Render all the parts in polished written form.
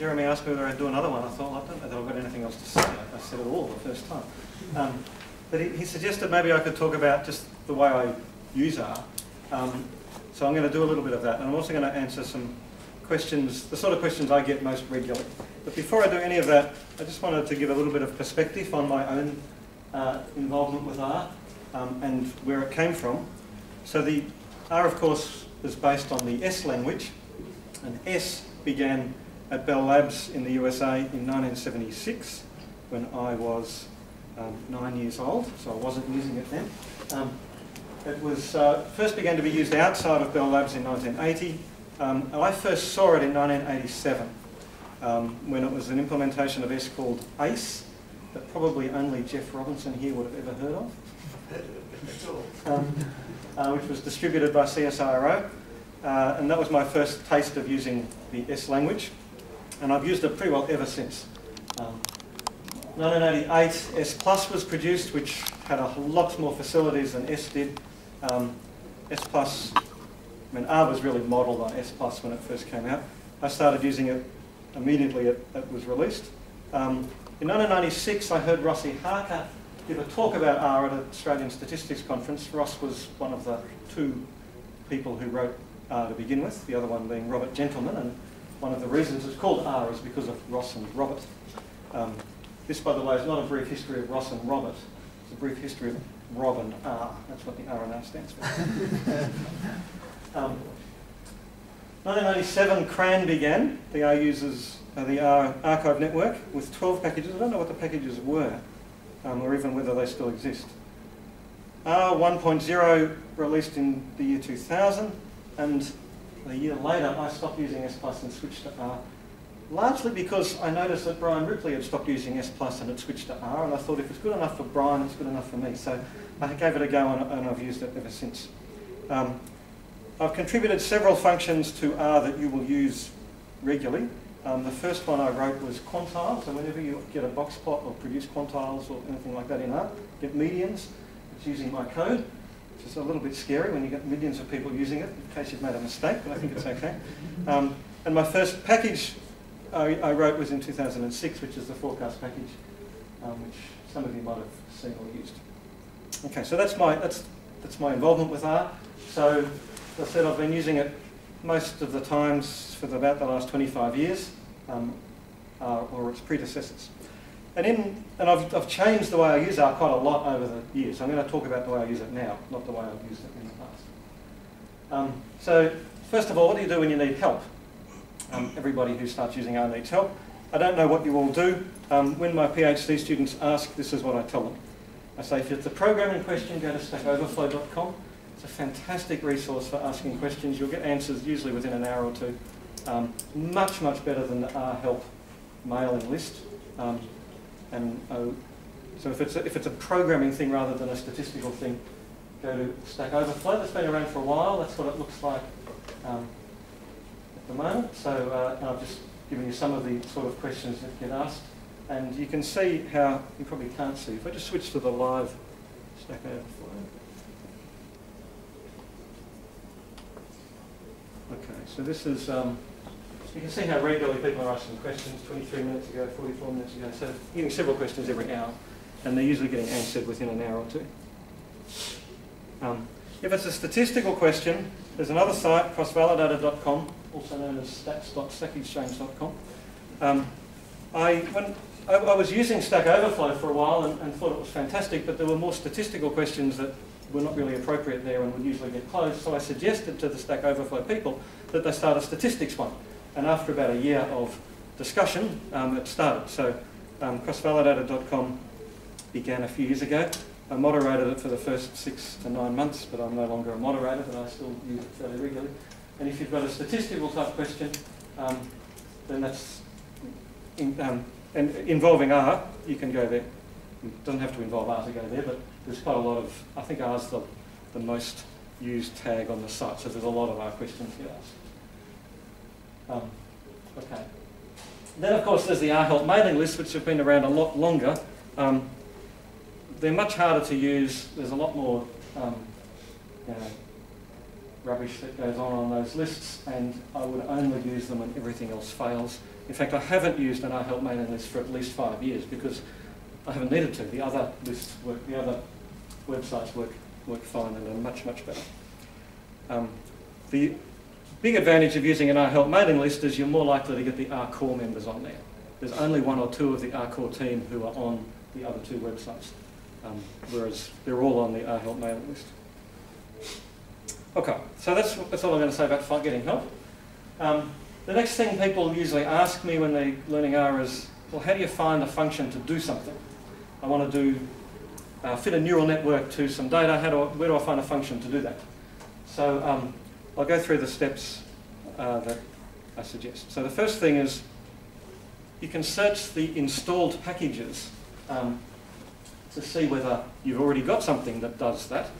Jeremy asked me whether I'd do another one. I thought, well, I don't know that I've got anything else to say. I said it all the first time. But he suggested maybe I could talk about just the way I use R. So I'm going to do a little bit of that. And I'm also going to answer some questions, the sort of questions I get most regularly. But before I do any of that, I just wanted to give a little bit of perspective on my own involvement with R and where it came from. So the R, of course, is based on the S language. And S began at Bell Labs in the USA in 1976 when I was 9 years old, so I wasn't using it then. It was first began to be used outside of Bell Labs in 1980. And I first saw it in 1987 when it was an implementation of S called ACE that probably only Jeff Robinson here would have ever heard of, which was distributed by CSIRO. And that was my first taste of using the S language. And I've used it pretty well ever since. 1988, S Plus was produced, which had a lot more facilities than S did. S Plus, I mean, R was really modelled on S Plus when it first came out. I started using it immediately it was released. In 1996, I heard Rossi Harker give a talk about R at an Australian Statistics Conference. Ross was one of the two people who wrote R to begin with, the other one being Robert Gentleman, and one of the reasons it's called R is because of Ross and Robert. This, by the way, is not a brief history of Ross and Robert. It's a brief history of Rob and R. That's what the R and R stands for. 1997, CRAN began, the R archive network, with 12 packages. I don't know what the packages were, or even whether they still exist. R 1.0 released in the year 2000, and a year later I stopped using S Plus and switched to R, largely because I noticed that Brian Ripley had stopped using S Plus and had switched to R, and I thought if it's good enough for Brian, it's good enough for me. So I gave it a go and I've used it ever since. I've contributed several functions to R that you will use regularly. The first one I wrote was quantile, so whenever you get a box plot or produce quantiles or anything like that in R, get medians. It's using my code, which is a little bit scary when you get millions of people using it, in case you've made a mistake, but I think it's okay. And my first package I wrote was in 2006, which is the forecast package, which some of you might have seen or used. Okay, so that's my involvement with R. So, as I said, I've been using it most of the times for about the last 25 years, or its predecessors. And I've changed the way I use R quite a lot over the years. I'm going to talk about the way I use it now, not the way I've used it in the past. So, first of all, what do you do when you need help? Everybody who starts using R needs help. I don't know what you all do. When my PhD students ask, this is what I tell them. I say, if it's a programming question, go to stackoverflow.com. It's a fantastic resource for asking questions. You'll get answers usually within an hour or two. Much, much better than the R help mailing list. So if it's a programming thing rather than a statistical thing, go to Stack Overflow. That's been around for a while. That's what it looks like at the moment. So and I've just given you some of the sort of questions that get asked. And you can see how, you probably can't see, if I just switch to the live Stack Overflow. Okay, so this is, you can see how regularly people are asking questions, 23 minutes ago, 44 minutes ago, so getting several questions every hour, and they're usually getting answered within an hour or two. If it's a statistical question, there's another site, crossvalidator.com, also known as stats.stackexchange.com. When I was using Stack Overflow for a while and thought it was fantastic, but there were more statistical questions that were not really appropriate there and would usually get closed, so I suggested to the Stack Overflow people that they start a statistics one. And after about a year of discussion, it started. So crossvalidator.com began a few years ago. I moderated it for the first 6 to 9 months, but I'm no longer a moderator, but I still use it fairly regularly. And if you've got a statistical type question, then that's involving R, you can go there. It doesn't have to involve R to go there, but there's quite a lot of, I think R's the most used tag on the site, so there's a lot of R questions get asked. Okay. Then, of course, there's the R help mailing lists, which have been around a lot longer. They're much harder to use. There's a lot more rubbish that goes on those lists, and I would only use them when everything else fails. In fact, I haven't used an R help mailing list for at least 5 years because I haven't needed to. The other lists work, the other websites work fine and are much, much better. The big advantage of using an R help mailing list is you're more likely to get the R core members on there. There's only 1 or 2 of the R core team who are on the other 2 websites, whereas they're all on the R help mailing list. Okay, so that's all I'm going to say about getting help. The next thing people usually ask me when they're learning R is, well, how do you find a function to do something? I want to fit a neural network to some data. Where do I find a function to do that? So I'll go through the steps that I suggest. So the first thing is you can search the installed packages to see whether you've already got something that does that.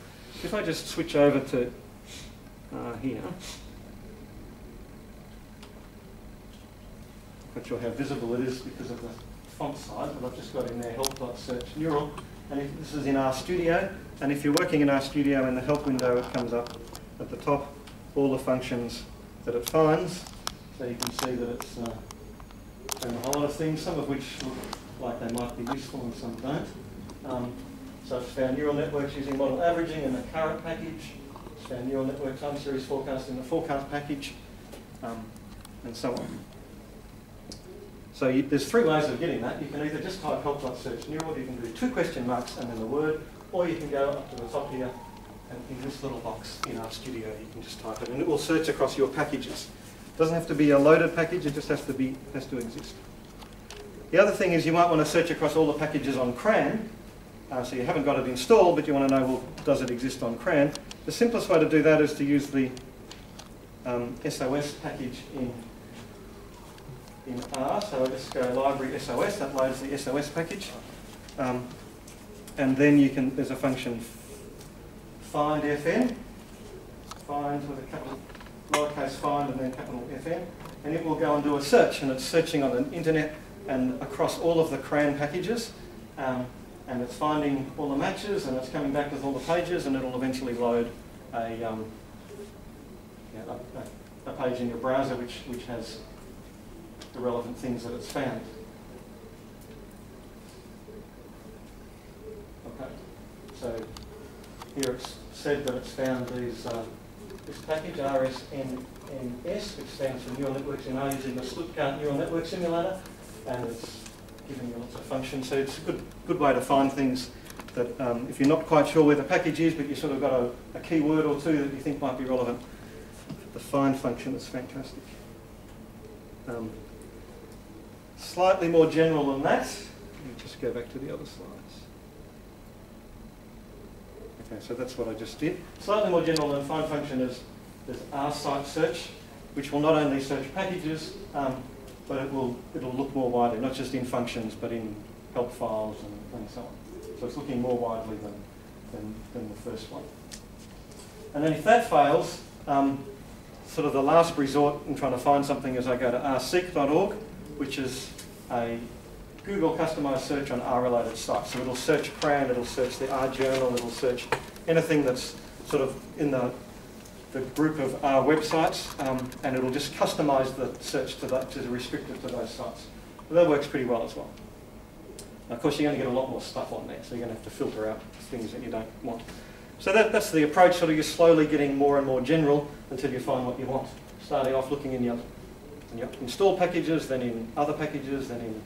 If I just switch over to here, not sure how visible it is because of the font size, but I've just got in there help.search neural, and this is in RStudio, and if you're working in RStudio, in the help window it comes up at the top, all the functions that it finds, so you can see that it's doing a whole lot of things, some of which look like they might be useful and some don't. So it's found neural networks using model averaging in the current package, it's found neural network time series forecast in the forecast package, and so on. So there's 3 ways of getting that. You can either just type help.search neural, you can do 2 question marks and then the word, or you can go up to the top here and in this little box in RStudio you can just type it and it will search across your packages. It doesn't have to be a loaded package, it just has to exist. The other thing is you might want to search across all the packages on CRAN, so you haven't got it installed but you want to know, well, does it exist on CRAN? The simplest way to do that is to use the SOS package in R, so I just go library SOS, that loads the SOS package, and then there's a function find FN, find with a capital lowercase find and then capital FN, and it will go and do a search, and it's searching on the internet and across all of the CRAN packages, and it's finding all the matches and it's coming back with all the pages, and it'll eventually load a page in your browser which has the relevant things that it's found. Okay, so here it's said that it's found this package, RSNNS, which stands for Neural Networks in R using the Stuttgart Neural Network Simulator, and it's giving you lots of functions. So it's a good way to find things that if you're not quite sure where the package is, but you've sort of got a keyword or 2 that you think might be relevant. The find function is fantastic. Slightly more general than that. Let me just go back to the other slides. Okay, so that's what I just did. Slightly more general than find function is there's rsite search, which will not only search packages, but it'll look more widely, not just in functions, but in help files and so on. So it's looking more widely than the first one. And then if that fails, sort of the last resort in trying to find something is I go to rseek.org, which is a Google customized search on R-related sites. So it'll search CRAN, it'll search the R journal, it'll search anything that's sort of in the group of R websites, and it'll just customize the search to restrict it to those sites. But that works pretty well as well. Now, of course, you're going to get a lot more stuff on there, so you're going to have to filter out things that you don't want. So that's the approach, sort of you're slowly getting more and more general until you find what you want. Starting off looking in your install packages, then in other packages, then in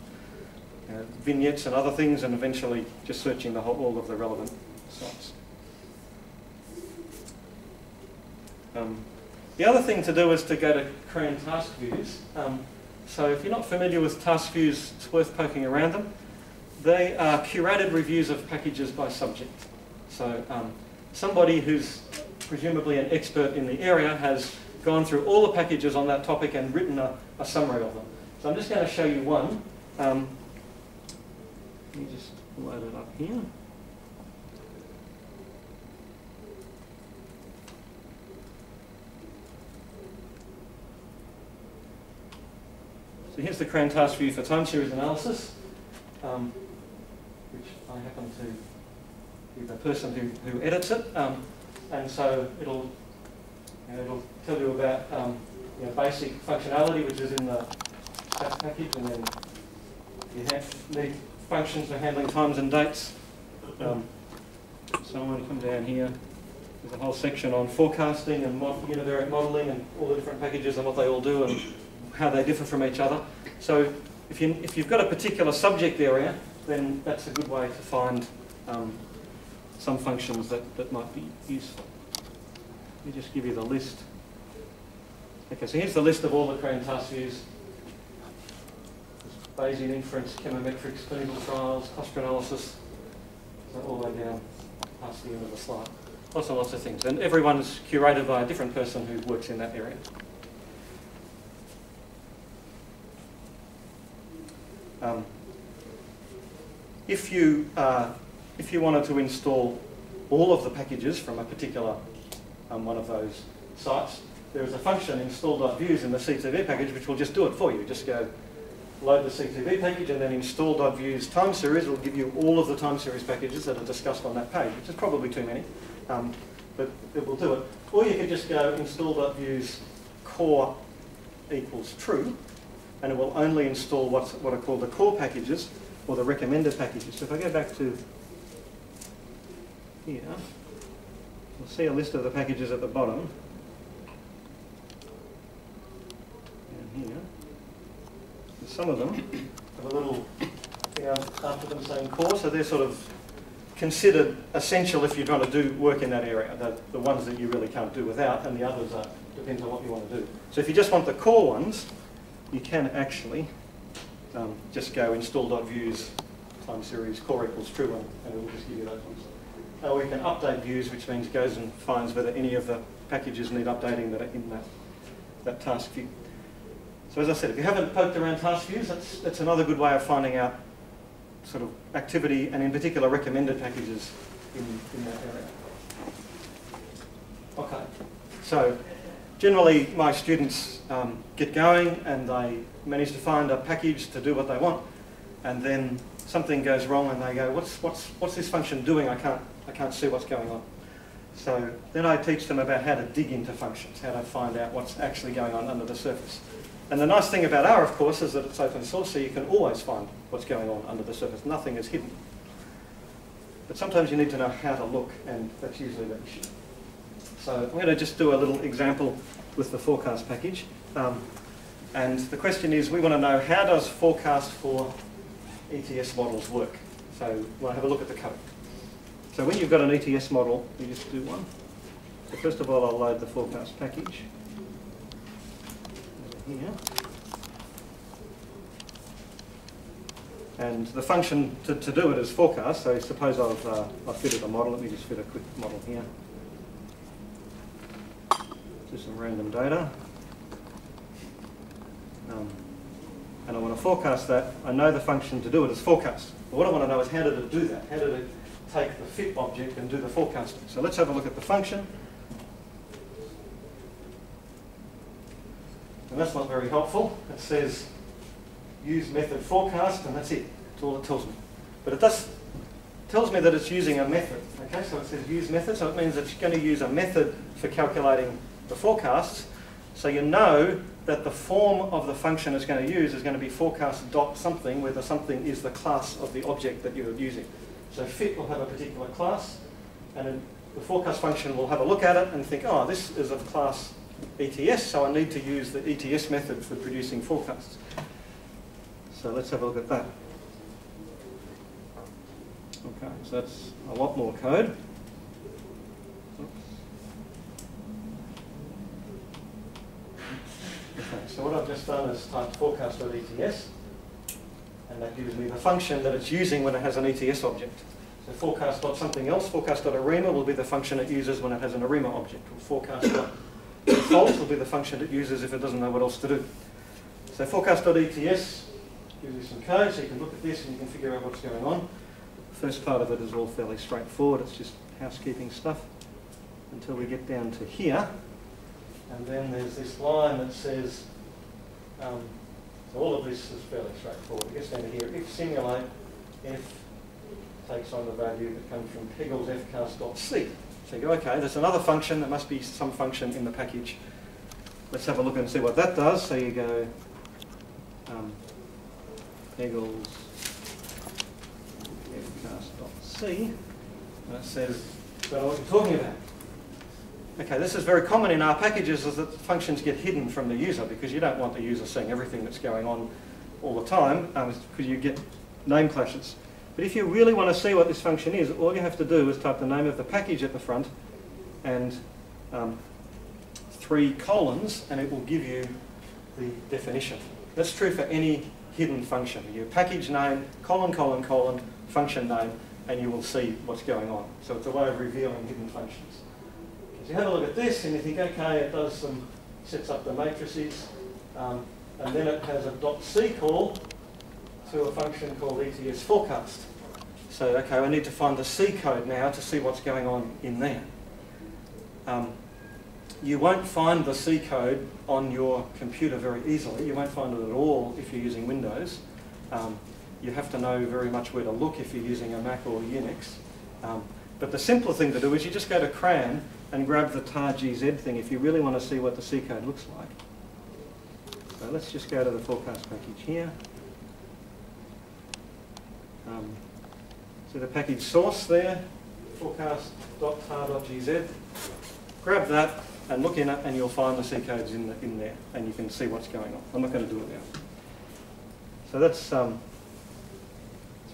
vignettes and other things, and eventually just searching all of the relevant sites. The other thing to do is to go to CRAN task views. So if you're not familiar with task views, it's worth poking around them. They are curated reviews of packages by subject. So somebody who's presumably an expert in the area has gone through all the packages on that topic and written a summary of them. So I'm just going to show you one. Let me just load it up here. So here's the CRAN task view for time series analysis, which I happen to be the person who edits it. And so it'll tell you about basic functionality, which is in the stat package, and then you need functions for handling times and dates. So I'm going to come down here. There's a whole section on forecasting and univariate modelling and all the different packages and what they all do and how they differ from each other. So if you've got a particular subject area, then that's a good way to find some functions that might be useful. Let me just give you the list. Okay, so here's the list of all the CRAN task views. Bayesian inference, chemometrics, clinical trials, cluster analysis, so all the way down past the end of the slide. Lots and lots of things. And everyone's curated by a different person who works in that area. If you wanted to install all of the packages from a particular one of those sites, there is a function install.views in the C2V package which will just do it for you. Just go load the C2V package and then install.views time series will give you all of the time series packages that are discussed on that page, which is probably too many, but it will do it. Or you could just go install.views core equals true, and it will only install what are called the core packages or the recommended packages. So if I go back to here, you'll see a list of the packages at the bottom. And here, and some of them have a little thing after them saying core, so they're sort of considered essential if you're trying to do work in that area. The ones that you really can't do without, and the others depends on what you want to do. So if you just want the core ones, you can actually just go install.views time series core equals true, and it will just give you those ones. Or you can update views, which means it goes and finds whether any of the packages need updating that are in that task view. So as I said, if you haven't poked around task views, that's another good way of finding out sort of activity and in particular recommended packages in that area. Okay, so generally my students get going and they manage to find a package to do what they want, and then something goes wrong and they go, what's this function doing? I can't see what's going on. So then I teach them about how to dig into functions, how to find out what's actually going on under the surface. And the nice thing about R, of course, is that it's open source, so you can always find what's going on under the surface. Nothing is hidden. But sometimes you need to know how to look, and that's usually the issue. So I'm going to just do a little example with the forecast package. And the question is, we want to know, how does forecast for ETS models work? So we'll have a look at the code. So when you've got an ETS model, you just do one. So first of all, I'll load the forecast package. Over here. And the function to do it is forecast. So suppose I've fitted a model. Let me just fit a quick model here. Do some random data. And I want to forecast that. I know the function to do it is forecast. But what I want to know is, how did it do that? How did it take the fit object and do the forecasting? So let's have a look at the function. And that's not very helpful. It says use method forecast, and that's it. That's all it tells me. But it tells me that it's using a method. Okay, so it says use method, so it means it's going to use a method for calculating the forecasts. So you know that the form of the function it's going to use is going to be forecast dot something, where the something is the class of the object that you're using. So fit will have a particular class, and the forecast function will have a look at it and think, oh, this is of class ETS, so I need to use the ETS method for producing forecasts. So let's have a look at that. Okay, so that's a lot more code. Okay, so what I've just done is typed forecast.ets, and that gives me the function that it's using when it has an ETS object. So forecast.something else, forecast.arima will be the function it uses when it has an arima object. Or forecast.default will be the function it uses if it doesn't know what else to do. So forecast.ets gives you some code, so you can look at this and you can figure out what's going on. The first part of it is all fairly straightforward. It's just housekeeping stuff until we get down to here. And then there's this line that says, so all of this is fairly straightforward. It gets down to here. If simulate, f takes on the value that comes from Peggle's fcast.c. So you go, okay, there's another function. There must be some function in the package. Let's have a look and see what that does. So you go Eagles fcast.c, and it says, don't know what you're talking about. Okay, this is very common in R packages, is that functions get hidden from the user because you don't want the user seeing everything that's going on all the time because you get name clashes. But if you really want to see what this function is, all you have to do is type the name of the package at the front and 3 colons, and it will give you the definition. That's true for any hidden function. Your package name, colon, colon, colon, function name, and you will see what's going on. So it's a way of revealing hidden functions. So you have a look at this and you think, okay, it does sets up the matrices, and then it has a .c call to a function called ETS forecast. So, okay, I need to find the C code now to see what's going on in there. You won't find the C code on your computer very easily. You won't find it at all if you're using Windows. You have to know very much where to look if you're using a Mac or Unix. But the simpler thing to do is you just go to CRAN and grab the tar.gz thing if you really want to see what the C code looks like. So let's just go to the forecast package here. So the package source there, forecast.tar.gz. Grab that and look in it, and you'll find the C codes in there, and you can see what's going on. I'm not going to do it now. So that's sort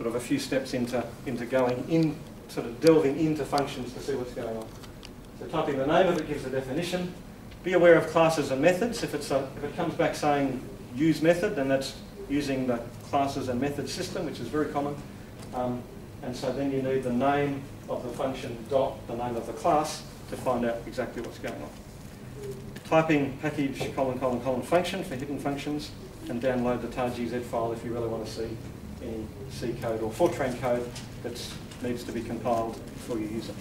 of a few steps into going in, sort of delving into functions to see what's going on. So typing the name of it gives a definition. Be aware of classes and methods. If it comes back saying use method, then that's using the classes and methods system, which is very common. And so then you need the name of the function dot the name of the class to find out exactly what's going on. Typing package colon colon colon function for hidden functions, and download the tar.gz file if you really want to see any C code or Fortran code that needs to be compiled before you use it.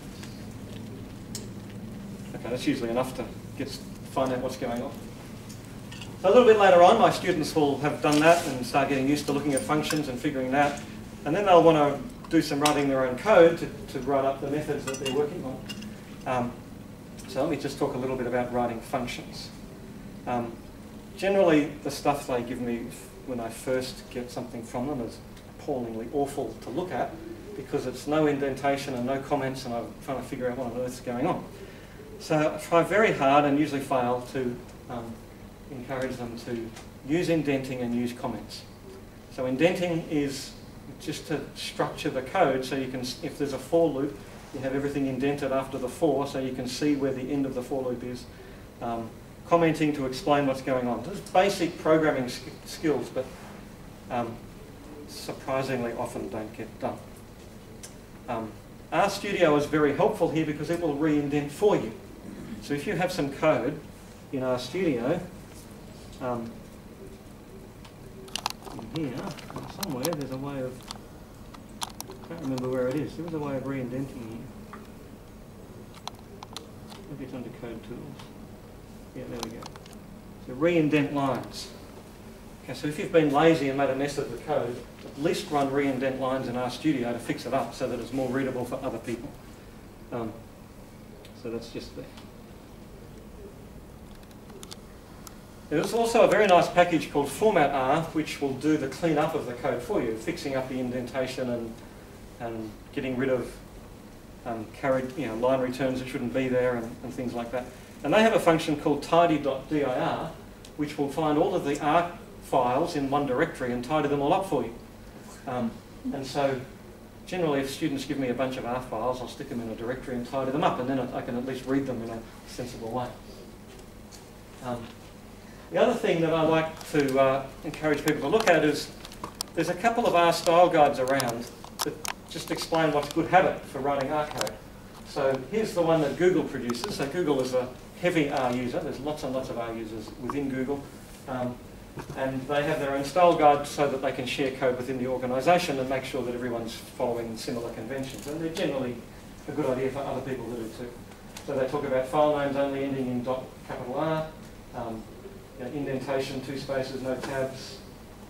Okay, that's usually enough to find out what's going on. So a little bit later on, my students will have done that and start getting used to looking at functions and figuring it out. And then they'll want to do some writing their own code to write up the methods that they're working on. So let me just talk a little bit about writing functions. Generally, the stuff they give me when I first get something from them is appallingly awful to look at because it's no indentation and no comments, and I'm trying to figure out what on earth is going on. So I try very hard and usually fail to encourage them to use indenting and use comments. So indenting is just to structure the code so you can, if there's a for loop, you have everything indented after the for so you can see where the end of the for loop is. Commenting to explain what's going on. Just basic programming skills, but surprisingly often don't get done. RStudio is very helpful here because it will re-indent for you. So if you have some code in RStudio, in here, somewhere, there's a way of, I can't remember where it is, there is a way of re-indenting here. Maybe it's under code tools. Yeah, there we go. So re-indent lines. Okay, so if you've been lazy and made a mess of the code, at least run re-indent lines in RStudio to fix it up so that it's more readable for other people. So that's just there. There's also a very nice package called Format R, which will do the cleanup of the code for you, fixing up the indentation and getting rid of line returns that shouldn't be there and things like that. And they have a function called tidy.dir, which will find all of the R files in one directory and tidy them all up for you. And so generally, if students give me a bunch of R files, I'll stick them in a directory and tidy them up, and then I can at least read them in a sensible way. The other thing that I like to encourage people to look at is there's a couple of R style guides around that just explain what's good habit for writing R code. So here's the one that Google produces. So Google is a heavy R user. There's lots and lots of R users within Google. And they have their own style guide so that they can share code within the organisation and make sure that everyone's following similar conventions. And they're generally a good idea for other people to do too. So they talk about file names only ending in .R, indentation, 2 spaces, no tabs,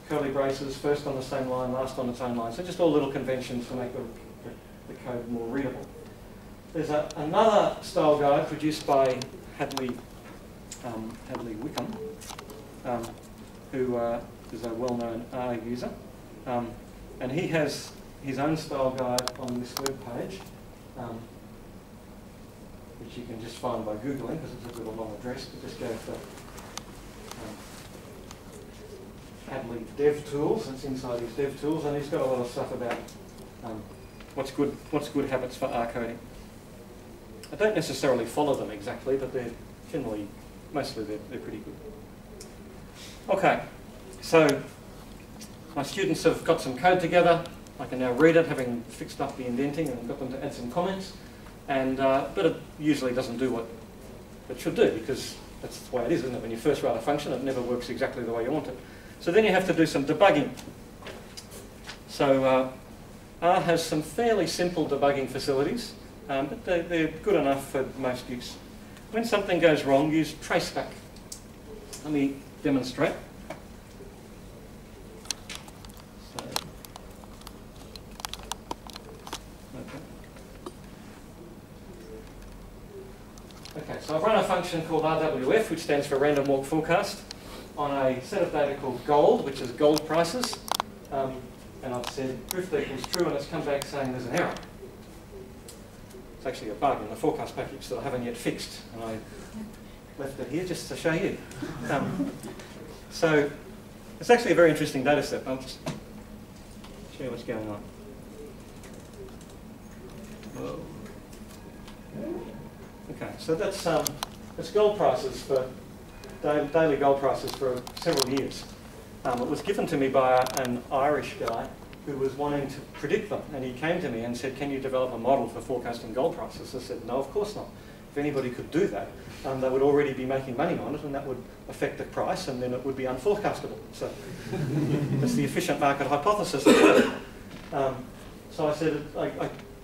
curly braces, first on the same line, last on its own line. So just all little conventions to make the code more readable. There's another style guide produced by Hadley Wickham, who is a well-known R user. And he has his own style guide on this web page, which you can just find by Googling, because it's a little long address, but just go for Hadley Dev Tools. It's inside his Dev Tools, and he's got a lot of stuff about what's good habits for R coding. I don't necessarily follow them exactly, but they're generally, mostly they're pretty good. Okay, so my students have got some code together. I can now read it, having fixed up the indenting and got them to add some comments. And but it usually doesn't do what it should do, because that's the way it is, isn't it? When you first write a function, it never works exactly the way you want it. So then you have to do some debugging. So R has some fairly simple debugging facilities, but they're good enough for most use. When something goes wrong, use traceback. Let me demonstrate. Okay, so I've run a function called RWF, which stands for Random Walk Forecast, on a set of data called gold, which is gold prices. And I've said drift equals true, and it's come back saying there's an error. It's actually a bug in the forecast package that I haven't yet fixed, and I left it here just to show you. So it's actually a very interesting data set. I'll just show you what's going on. Whoa. Okay, so that's gold prices for daily gold prices for several years. It was given to me by an Irish guy who was wanting to predict them, and he came to me and said, "Can you develop a model for forecasting gold prices?" I said, "No, of course not. If anybody could do that, they would already be making money on it, and that would affect the price, and then it would be unforecastable." So that's the efficient market hypothesis. So I said,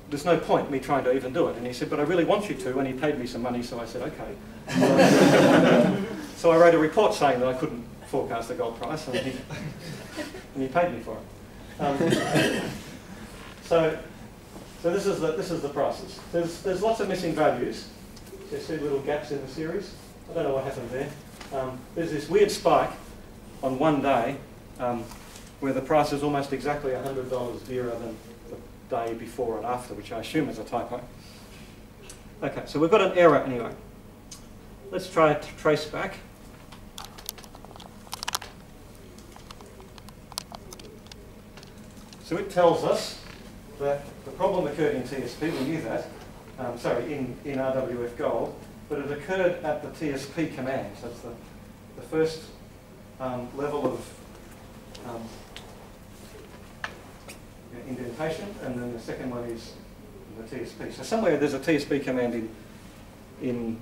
there's no point me trying to even do it. And he said, "But I really want you to," and he paid me some money, so I said, "Okay." So I wrote a report saying that I couldn't forecast the gold price, and he paid me for it. So this is the prices. There's lots of missing values. So you see little gaps in the series. I don't know what happened there. There's this weird spike on one day where the price is almost exactly $100 dearer than the day before and after, which I assume is a typo. Okay, so we've got an error anyway. Let's try to trace back. So it tells us that the problem occurred in TSP, we knew that, in RWF Gold, but it occurred at the TSP command. So that's the first level of indentation, and then the second one is the TSP. So somewhere there's a TSP command in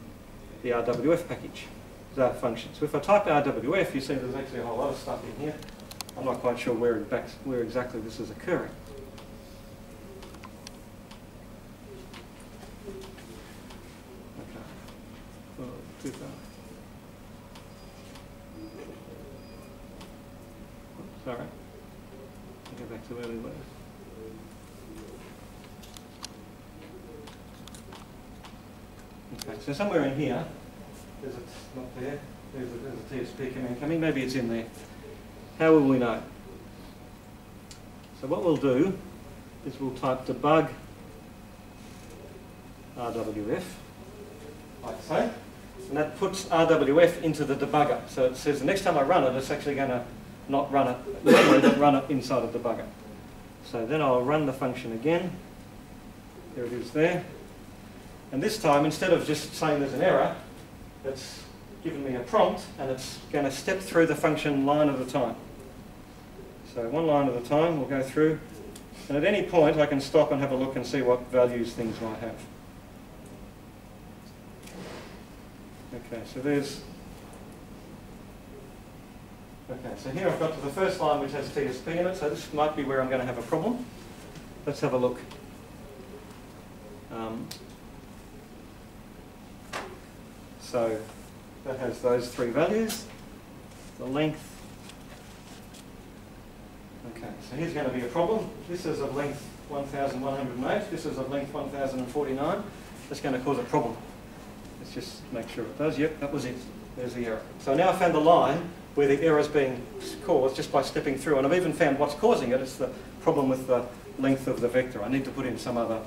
the RWF package, the function. So if I type RWF, you see there's actually a whole lot of stuff in here. I'm not quite sure where exactly this is occurring. Okay. Oh, too far. Oops, sorry. I'll go back to where we were. Okay, so somewhere in here, not there, there's a TSP command coming. Maybe it's in there. How will we know? So what we'll do is we'll type debug RWF, like so, and that puts RWF into the debugger. So it says the next time I run it, it's actually going to not run it, but run it inside of the debugger. So then I'll run the function again. There it is there. And this time, instead of just saying there's an error, it's given me a prompt, and it's going to step through the function line at a time. So one line at a time, we'll go through, and at any point I can stop and have a look and see what values things might have. Okay, so here I've got to the first line which has TSP in it, so this might be where I'm going to have a problem. Let's have a look. So that has those three values. The length. Okay, so here's going to be a problem. This is of length 1,108. This is of length 1,049. That's going to cause a problem. Let's just make sure it does. Yep, that was it. There's the error. So now I found the line where the error is being caused just by stepping through. And I've even found what's causing it. It's the problem with the length of the vector. I need to put in some other,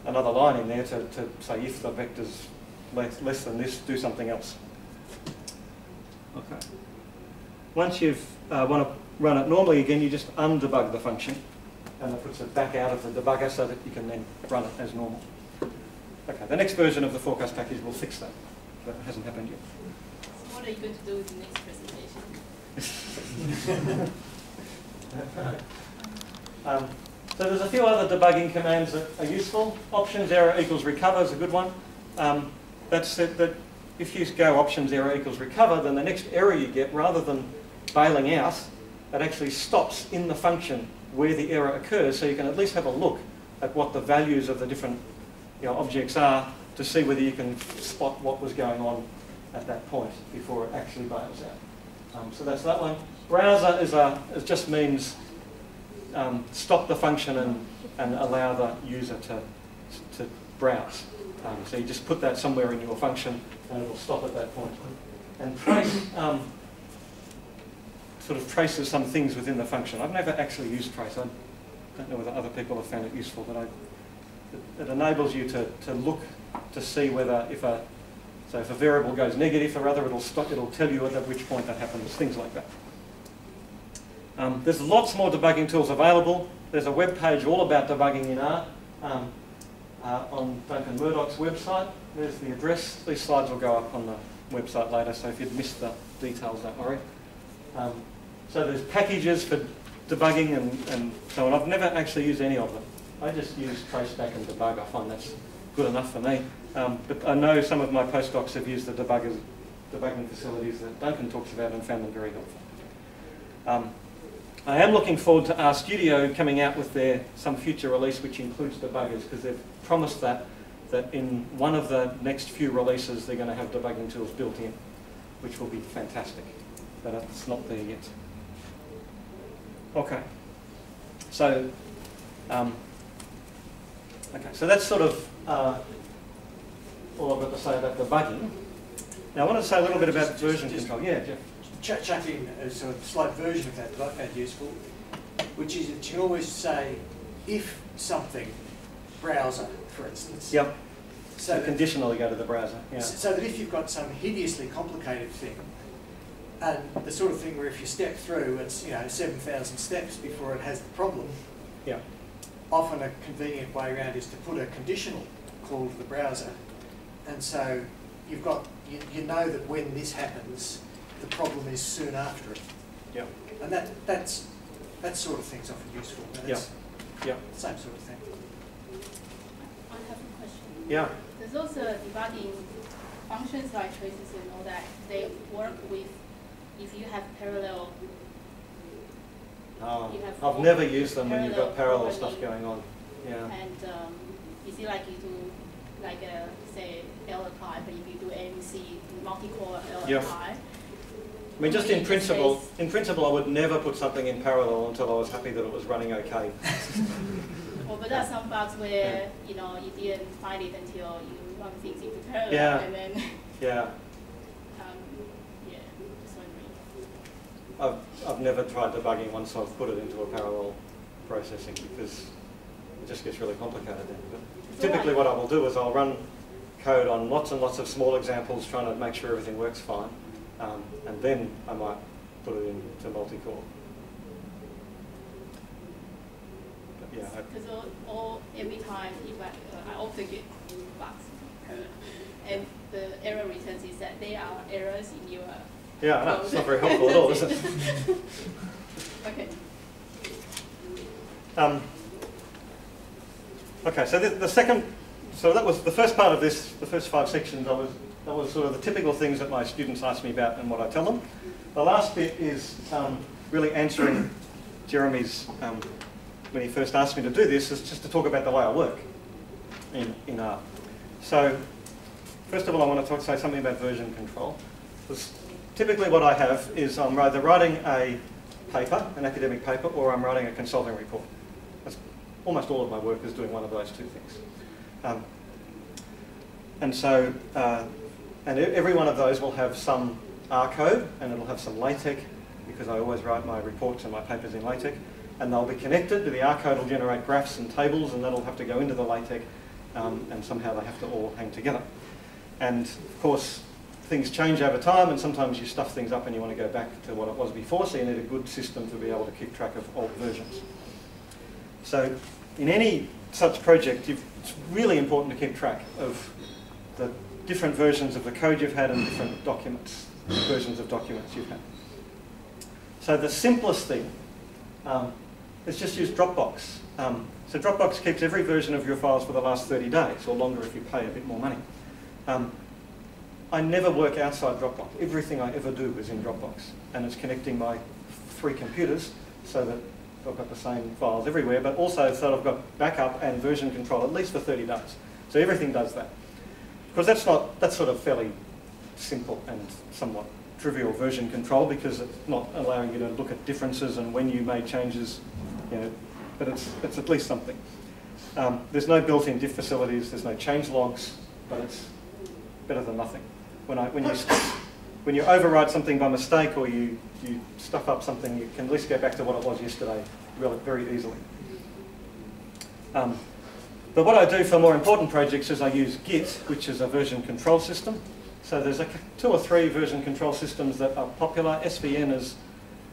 another line in there to say if the vector's less than this, do something else. Okay. Once you've want to run it normally again, you just undebug the function, and it puts it back out of the debugger so that you can then run it as normal. Okay, the next version of the forecast package will fix that, but it hasn't happened yet. So what are you going to do with the next presentation? So there's a few other debugging commands that are useful. Options error equals recover is a good one. That's it, that if you go options error equals recover, then the next error you get, rather than bailing out, it actually stops in the function where the error occurs, so you can at least have a look at what the values of the different objects are to see whether you can spot what was going on at that point before it actually bails out. So that's that one. Browser it just means stop the function and allow the user to browse. So you just put that somewhere in your function and it will stop at that point. And trace sort of traces some things within the function. I've never actually used trace. I don't know whether other people have found it useful, but it enables you to look to see whether if a variable goes negative or other, it'll tell you at which point that happens, things like that. There's lots more debugging tools available. There's a web page all about debugging in R on Duncan Murdoch's website. There's the address. These slides will go up on the website later, so if you'd missed the details, don't worry. So there's packages for debugging and so on. I've never actually used any of them. I just use traceback and debug. I find that's good enough for me. But I know some of my postdocs have used the debugging facilities that Duncan talks about and found them very helpful. I am looking forward to RStudio coming out with some future release which includes debuggers, because they've promised that in one of the next few releases they're going to have debugging tools built in, which will be fantastic. But it's not there yet. Okay. So, so that's sort of all I've got to say about debugging. Now I want to say a little bit about version control. Yeah, Jeff. Chuck in a sort of slight version of that I found useful, which is that you can always say if something, browser, for instance. Yep. So conditionally go to the browser. Yeah. So that if you've got some hideously complicated thing, and the sort of thing where if you step through, it's 7,000 steps before it has the problem. Yeah. Often a convenient way around is to put a conditional call to the browser, and so you've got you know that when this happens, the problem is soon after it. Yeah. And that sort of thing's often useful. Yeah. Yeah. Same sort of thing. I have a question. Yeah. There's also debugging functions like traces and all that. They work with if you have parallel. I've never used them when you've got parallel stuff going on. Yeah. And is it like you do like say LFI, but if you do AMC multi-core LFI? Yeah. I mean, just in principle, I would never put something in parallel until I was happy that it was running okay. Well, but there's some bugs where you didn't find it until you run things into parallel, yeah. and then yeah. Just wondering. I've never tried debugging once I've put it into a parallel processing, because it just gets really complicated then. But typically, what I will do is I'll run code on lots and lots of small examples, trying to make sure everything works fine. And then I might put it into multi-core. Yeah. Because every time I often get bugs, and the error returns is that there are errors in your yeah, no, it's not very helpful at all, is it? Okay. Okay, so the second, so that was the first part of this, the first 5 sections. That was sort of the typical things that my students ask me about and what I tell them. The last bit is really answering Jeremy's, when he first asked me to do this, is just to talk about the way I work in R. So, first of all, I want to say something about version control. Because typically what I have is I'm either writing a paper, an academic paper, or I'm writing a consulting report. That's almost all of my work is doing one of those two things. And so And every one of those will have some R code, and it'll have some LaTeX, because I always write my reports and my papers in LaTeX. And they'll be connected. The R code will generate graphs and tables, and that'll have to go into the LaTeX, and somehow they have to all hang together. And of course, things change over time, and sometimes you stuff things up and you want to go back to what it was before, so you need a good system to be able to keep track of old versions. So in any such project, it's really important to keep track of the different versions of the code you've had and different documents, versions of documents you've had. So the simplest thing is just use Dropbox. So Dropbox keeps every version of your files for the last 30 days, or longer if you pay a bit more money. I never work outside Dropbox. Everything I ever do is in Dropbox, and it's connecting my 3 computers so that I've got the same files everywhere, but also so that I've got backup and version control at least for 30 days. So everything does that. Because that's sort of fairly simple and somewhat trivial version control, because it's not allowing you to look at differences and when you made changes, you know, but it's at least something. There's no built-in diff facilities, there's no change logs, but it's better than nothing. When you overwrite something by mistake, or you stuff up something, you can at least go back to what it was yesterday very easily. But what I do for more important projects is I use Git, which is a version control system. So there's 2 or 3 version control systems that are popular. SVN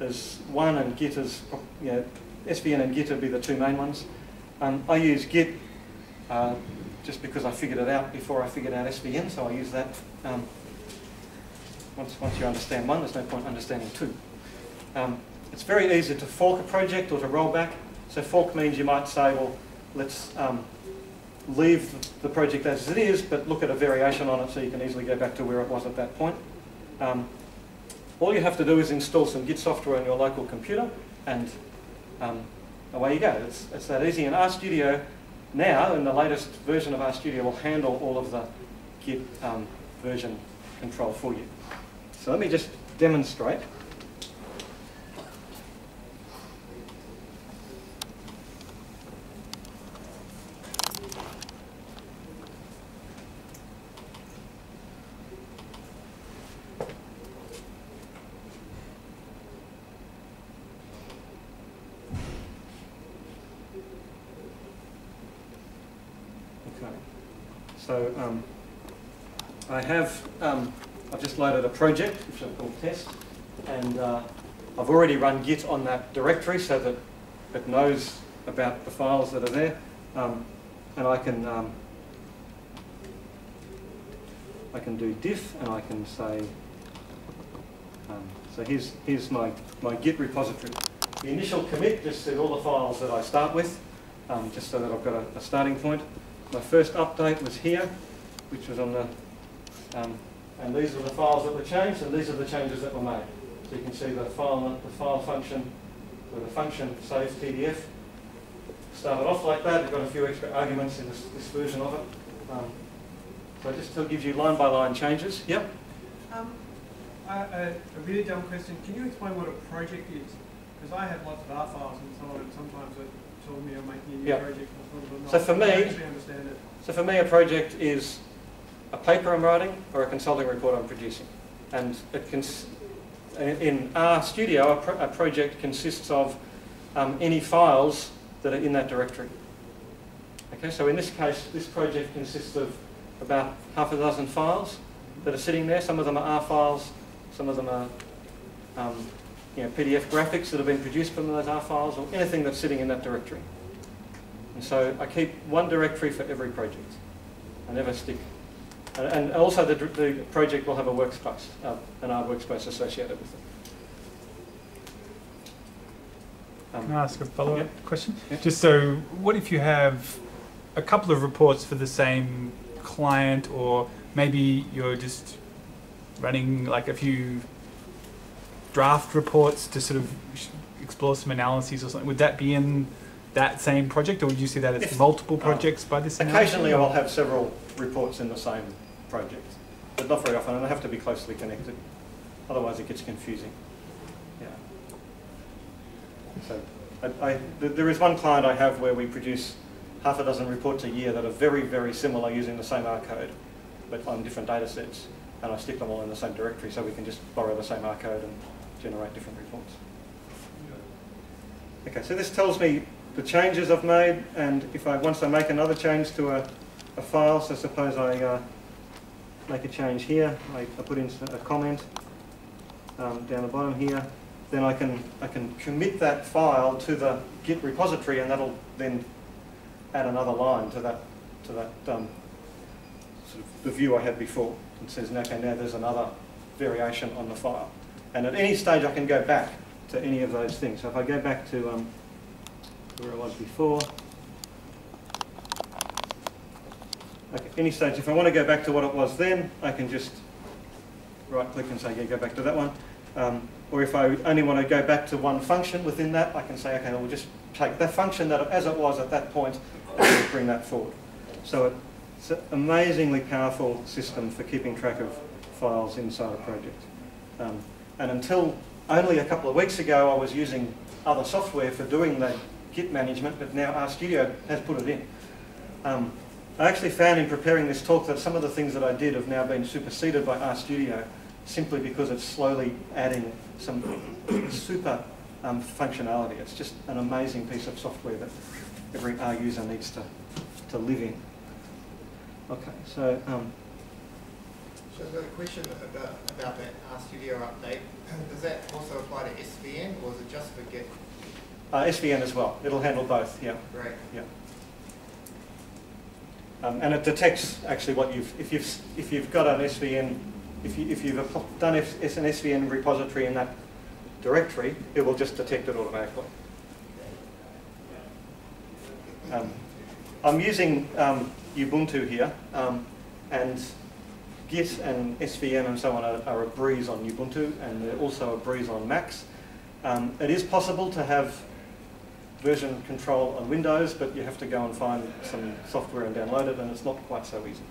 is one, and Git is, you know, SVN and Git would be the 2 main ones. I use Git just because I figured it out before I figured out SVN, so I use that. Once you understand one, there's no point understanding 2. It's very easy to fork a project or to roll back. So fork means you might say, well, let's leave the project as it is, but look at a variation on it so you can easily go back to where it was at that point. All you have to do is install some Git software on your local computer, and away you go. It's that easy. And RStudio now, in the latest version of RStudio, will handle all of the Git version control for you. So let me just demonstrate. So I've just loaded a project, which I've called test, and I've already run Git on that directory so that it knows about the files that are there, and I can do diff, and I can say, so here's my Git repository. The initial commit just said all the files that I start with, just so that I've got a starting point. My first update was here, which was on the, and these are the files that were changed, and these are the changes that were made. So you can see the file function, or the function save PDF, started off like that. We've got a few extra arguments in this version of it. So it just gives you line-by-line changes. Yep? A really dumb question. Can you explain what a project is? Because I have lots of R files and so on, and sometimes it told me I'm making a new project. So for me, a project is a paper I'm writing or a consulting report I'm producing. And in RStudio, a project consists of any files that are in that directory. Okay, so in this case, this project consists of about half a dozen files that are sitting there. Some of them are R files, some of them are PDF graphics that have been produced from those R files, or anything that's sitting in that directory. And so I keep one directory for every project. I never stick. And also the project will have a workspace, an R workspace associated with it. Can I ask a follow-up question? Yeah. Just so, what if you have a couple of reports for the same client, or maybe you're just running like a few draft reports to sort of explore some analyses or something? Would that be in that same project, or would you see that as multiple projects by this analogy? Occasionally I'll have several reports in the same project, but not very often, and they have to be closely connected. Otherwise it gets confusing. Yeah. So there is one client I have where we produce half a dozen reports a year that are very, very similar using the same R code, but on different data sets. and I stick them all in the same directory so we can just borrow the same R code and generate different reports. Okay, so this tells me the changes I've made, and if once I make another change to a file, so suppose I make a change here, I put in a comment down the bottom here, then I can commit that file to the Git repository, and that'll then add another line to that sort of the view I had before. It says, okay, now there's another variation on the file, and at any stage I can go back to any of those things. So if I go back to where I was before, okay, any stage, if I want to go back to what it was then, I can just right-click and say, yeah, go back to that one. Or if I only want to go back to one function within that, I can say, okay, we'll just take that function that as it was at that point and bring that forward. So it's an amazingly powerful system for keeping track of files inside a project. And until only a couple of weeks ago, I was using other software for doing the Git management, but now RStudio has put it in. I actually found in preparing this talk that some of the things that I did have now been superseded by RStudio simply because it's slowly adding some super functionality. It's just an amazing piece of software that every R user needs to live in. Okay, so... So I've got a question about that RStudio update. Does that also apply to SVN, or is it just for Git? SVN as well. It'll handle both, yeah. Great. Yeah. And it detects actually what if you've got an SVN, if you've done an SVN repository in that directory, it will just detect it automatically. I'm using Ubuntu here, and Git and SVN and so on are a breeze on Ubuntu, and they're also a breeze on Macs. It is possible to have version control on Windows, but you have to go and find some software and download it, and it's not quite so easy.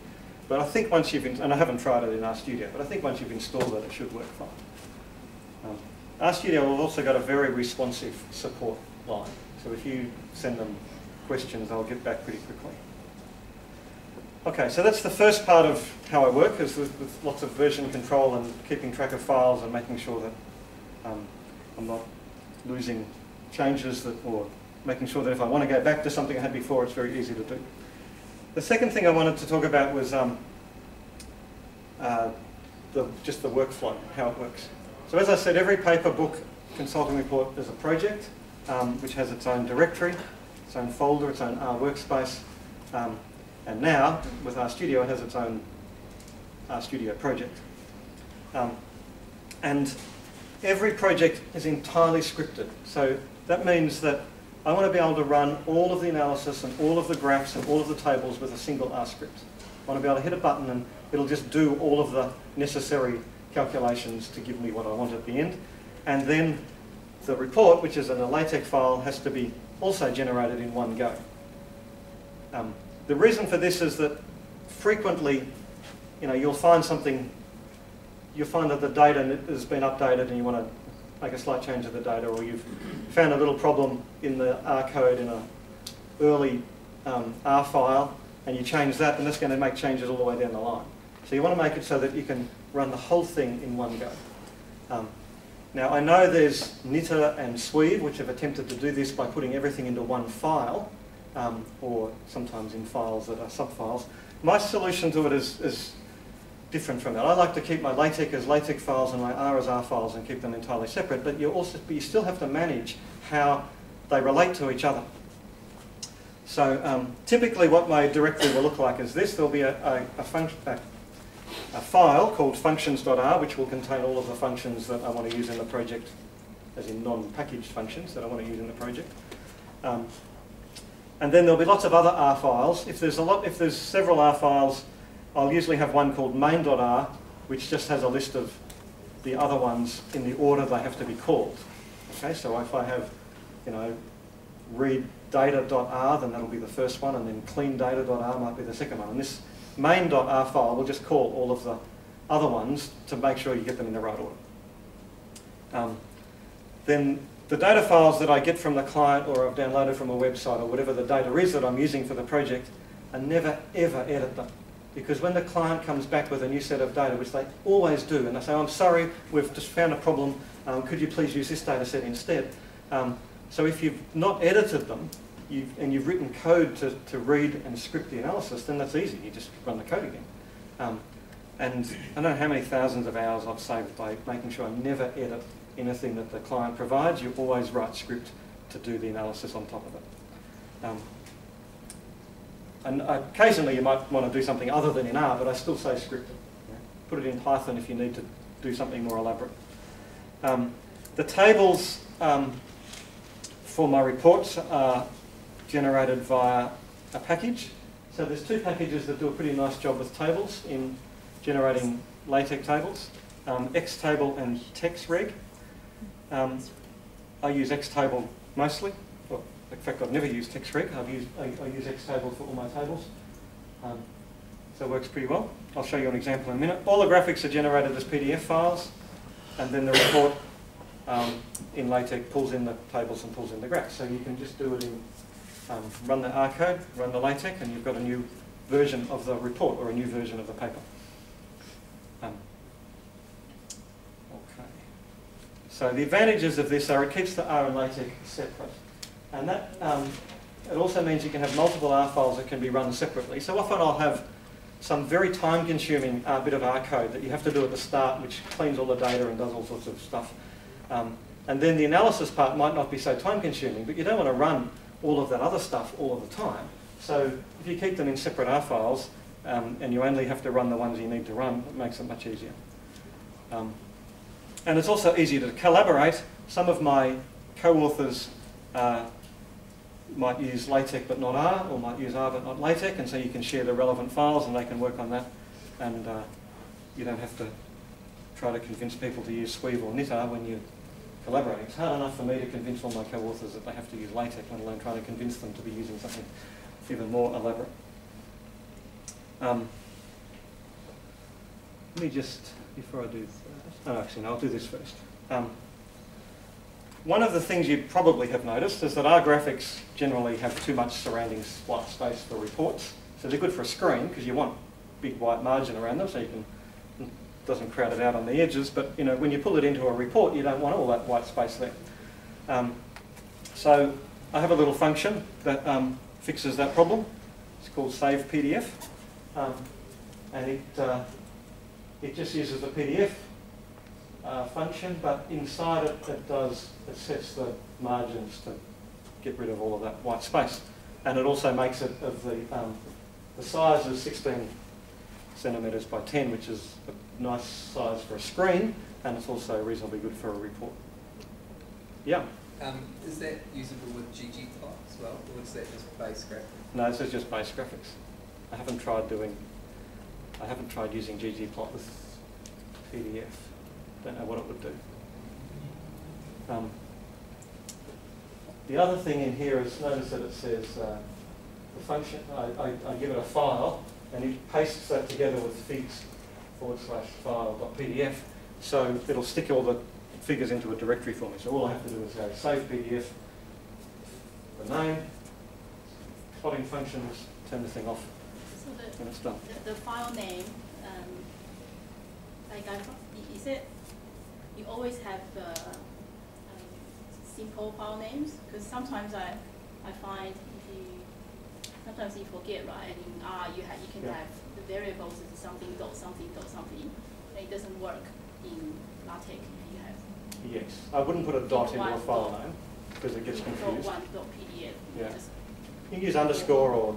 But I think once you've, and I haven't tried it in RStudio, but I think once you've installed it, it should work fine. RStudio have also got a very responsive support line, so if you send them questions, they'll get back pretty quickly. Okay, so that's the first part of how I work, is with lots of version control and keeping track of files and making sure that I'm not losing changes or making sure that if I want to go back to something I had before, it's very easy to do. The second thing I wanted to talk about was just the workflow, how it works. So as I said, every paper, book, consulting report is a project which has its own directory, its own folder, its own R workspace. And now, with RStudio, it has its own RStudio project. And every project is entirely scripted. So that means that I want to be able to run all of the analysis and all of the graphs and all of the tables with a single R script. I want to be able to hit a button and it'll just do all of the necessary calculations to give me what I want at the end. And then the report, which is in a LaTeX file, has to be also generated in one go. The reason for this is that frequently, you'll find something, you'll find that the data has been updated and you want to make a slight change of the data, or you've found a little problem in the R code in an early R file, and you change that, and that's going to make changes all the way down the line. So you want to make it so that you can run the whole thing in one go. Now I know there's knitr and sweave, which have attempted to do this by putting everything into one file, or sometimes in files that are subfiles. My solution to it is different from that. I like to keep my LaTeX as LaTeX files and my R as R files and keep them entirely separate, but you still have to manage how they relate to each other. So typically what my directory will look like is this. There'll be a file called functions.r, which will contain all of the functions that I want to use in the project, as in non-packaged functions that I want to use in the project. And then there'll be lots of other R files. If there's several R files, I'll usually have one called main.r, which just has a list of the other ones in the order they have to be called. Okay, so if I have, read data.r, then that'll be the first one, and then clean data.r might be the second one. And this main.r file will just call all of the other ones to make sure you get them in the right order. Then the data files that I get from the client, or I've downloaded from a website, or whatever the data is that I'm using for the project, I never ever edit them. because when the client comes back with a new set of data, which they always do, and they say, I'm sorry, we've just found a problem, could you please use this data set instead? So if you've not edited them, and you've written code to read and script the analysis, then that's easy. You just run the code again. And I don't know how many thousands of hours I've saved by making sure I never edit anything that the client provides. You always write script to do the analysis on top of it. And occasionally you might want to do something other than in R, but I still say script it. Put it in Python if you need to do something more elaborate. The tables for my reports are generated via a package. So there's two packages that do a pretty nice job with tables in generating LaTeX tables, xtable and texreg. I use xtable mostly. Well, in fact, I've never used texreg. I use xtable for all my tables. So it works pretty well. I'll show you an example in a minute. All the graphics are generated as PDF files, and then the report in LaTeX pulls in the tables and pulls in the graphs. So you can just do it in, run the R code, run the LaTeX, and you've got a new version of the report or a new version of the paper. Okay. So the advantages of this are it keeps the R and LaTeX separate. And that it also means you can have multiple R files that can be run separately. So often I'll have some very time-consuming bit of R code that you have to do at the start, which cleans all the data and does all sorts of stuff. And then the analysis part might not be so time-consuming, but you don't want to run all of that other stuff all of the time. So if you keep them in separate R files, and you only have to run the ones you need to run, it makes it much easier. And it's also easier to collaborate. Some of my co-authors might use LaTeX but not R, or might use R but not LaTeX, and so you can share the relevant files and they can work on that, and you don't have to try to convince people to use sweave or knitr when you're collaborating. It's hard enough for me to convince all my co-authors that they have to use LaTeX, let alone trying to convince them to be using something even more elaborate. Let me just, before I do that, actually no, I'll do this first. One of the things you probably have noticed is that our graphics generally have too much surrounding white space for reports. So they're good for a screen because you want big white margin around them so you can, it doesn't crowd it out on the edges, but you know, when you pull it into a report you don't want all that white space there. So I have a little function that fixes that problem. It's called save PDF, and it just uses the PDF function, but inside it sets the margins to get rid of all of that white space, and it also makes it of the size is 16 centimetres by 10, which is a nice size for a screen, and it's also reasonably good for a report. Yeah. Is that usable with ggplot as well, or is that just base graphics? No, this is just base graphics. I haven't tried using ggplot with PDF. Don't know what it would do. The other thing in here is, notice that it says the function, I give it a file, and it pastes that together with figs/file.pdf, so it'll stick all the figures into a directory for me. So all I have to do is go save PDF, the name, plotting functions, turn the thing off, and it's done. The file name, is it, you always have simple file names? Because sometimes I find sometimes you forget, right? And in R you can have the variables is something dot something dot something, and it doesn't work in LaTeX if you have. Yes, I wouldn't put a dot into a file name because it gets confused. .1.pdf. Yeah. You can use underscore or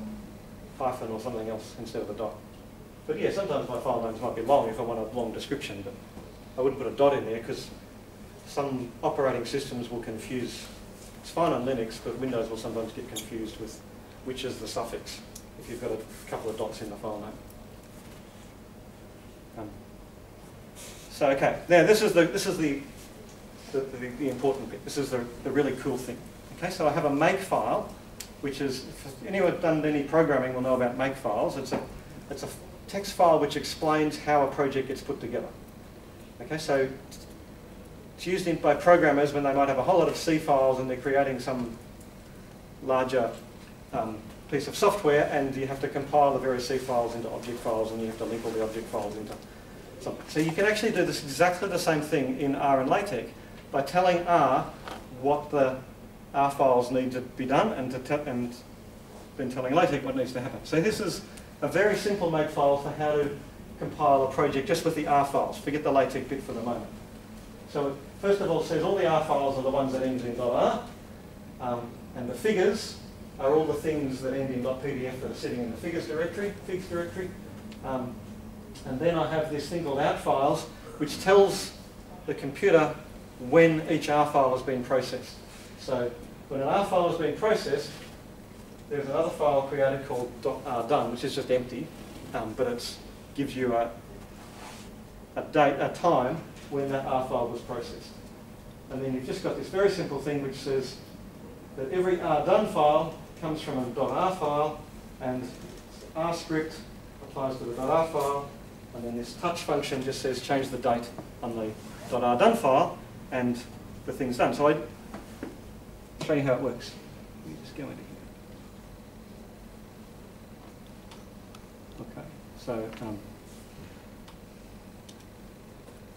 hyphen or something else instead of a dot. But yeah, sometimes my file names might be long if I want a long description, but I wouldn't put a dot in there because some operating systems will confuse. It's fine on Linux, but Windows will sometimes get confused with which is the suffix if you've got a couple of dots in the file name. So okay, now this is the important bit. This is the really cool thing. Okay, so I have a make file, which is, if anyone done any programming will know about make files. It's a text file which explains how a project gets put together. Okay, so it's used by programmers when they might have a whole lot of C files and they're creating some larger piece of software, and you have to compile the various C files into object files, and you have to link all the object files into something. So you can actually do this exactly the same thing in R and LaTeX by telling R what the R files need to be done, and then telling LaTeX what needs to happen. So this is a very simple makefile for how to compile a project just with the R files. Forget the LaTeX bit for the moment. So it first of all says all the R files are the ones that end in .r, and the figures are all the things that end in .pdf that are sitting in the figs directory. And then I have this thing called out files, which tells the computer when each R file has been processed. So when an R file has been processed, there's another file created called .rdone, which is just empty, but it gives you a time when that R file was processed. And then you've just got this very simple thing which says that every rdone file comes from a .r file, and R script applies to the .r file, and then this touch function just says change the date on the .rdone file, and the thing's done. So I'll show you how it works. Let me just go into here. Okay, so let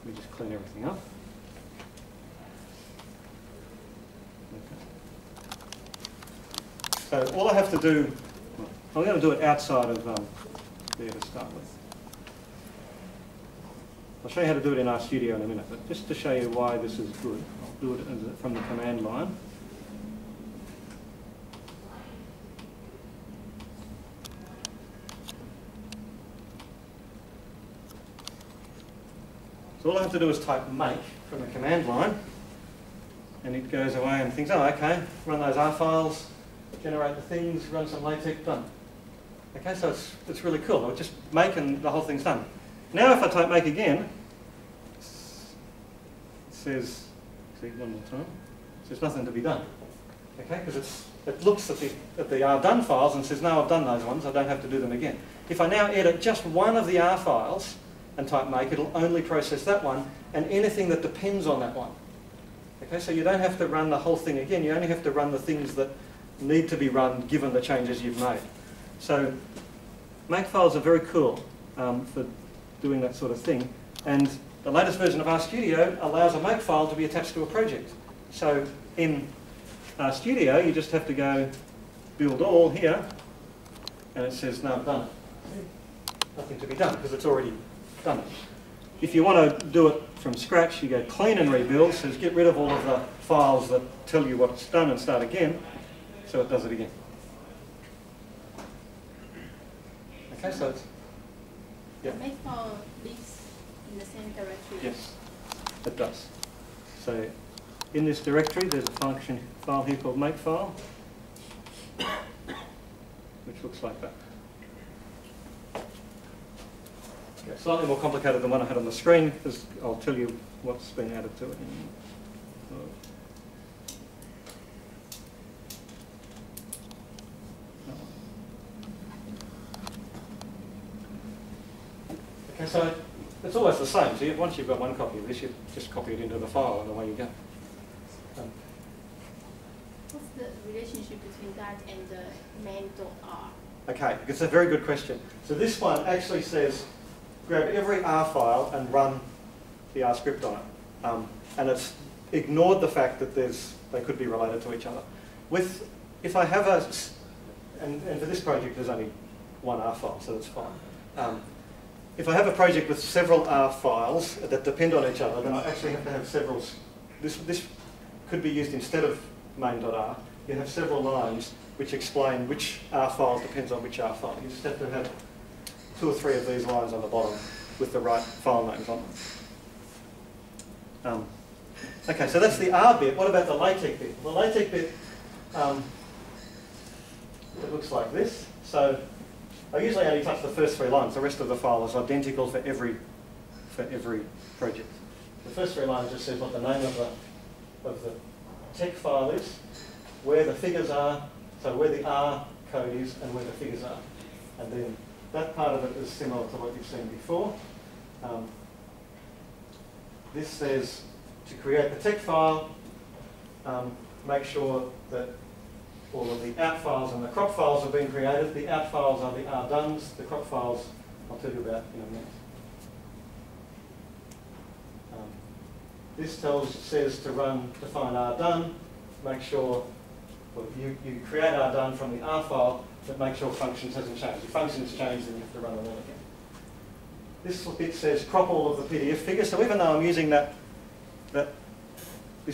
me just clean everything up. Okay. So all I have to do, I'm going to do it outside of there to start with. I'll show you how to do it in RStudio in a minute, but just to show you why this is good, I'll do it from the command line. So all I have to do is type make from the command line, and it goes away and thinks, oh, okay, run those R files, generate the things, run some LaTeX, done. Okay, so it's really cool. I'll just make and the whole thing's done. Now if I type make again, it says, see one more time, it says nothing to be done. Okay, because it looks at the R done files and says, no, I've done those ones, I don't have to do them again. If I now edit just one of the R files and type make, it'll only process that one and anything that depends on that one. Okay, so you don't have to run the whole thing again, you only have to run the things that need to be run given the changes you've made. So makefiles are very cool for doing that sort of thing, and the latest version of RStudio allows a makefile to be attached to a project. So in RStudio you just have to go build all here, and it says no, I've done it. Nothing to be done because it's already done it. If you want to do it from scratch, you go clean and rebuild, says get rid of all of the files that tell you what it's done and start again, so it does it again. Okay, so it's, yeah. The makefile lives in the same directory. Yes, it does. So in this directory, there's a file here called makefile, which looks like that. Okay, slightly more complicated than what I had on the screen, because I'll tell you what's been added to it. Okay, so it's always the same. So once you've got one copy of this, you just copy it into the file and away you go. What's the relationship between that and the main.r? Okay, it's a very good question. So this one actually says, grab every R file and run the R script on it. And it's ignored the fact that they could be related to each other. If I have and for this project there's only one R file, so that's fine. If I have a project with several R files that depend on each other, then I actually have to have several. This could be used instead of main.r. You have several lines which explain which R file depends on which R file. You just have to have 2 or 3 of these lines on the bottom with the right file names on them. Okay, so that's the R bit. What about the LaTeX bit? The LaTeX bit, it looks like this. So I usually only touch the first 3 lines. The rest of the file is identical for every project. The first 3 lines just says what the name of the text file is, where the figures are, so where the R code is and where the figures are. And then that part of it is similar to what you've seen before. This says to create the text file, make sure that all of the out files and the crop files have been created. The out files are the R dones. The crop files I'll tell you about in a minute. This says to define R done, make sure, well, you create R done from the R file, but make sure functions hasn't changed. If functions change, then you have to run them all again. This bit says crop all of the PDF figures. So even though I'm using this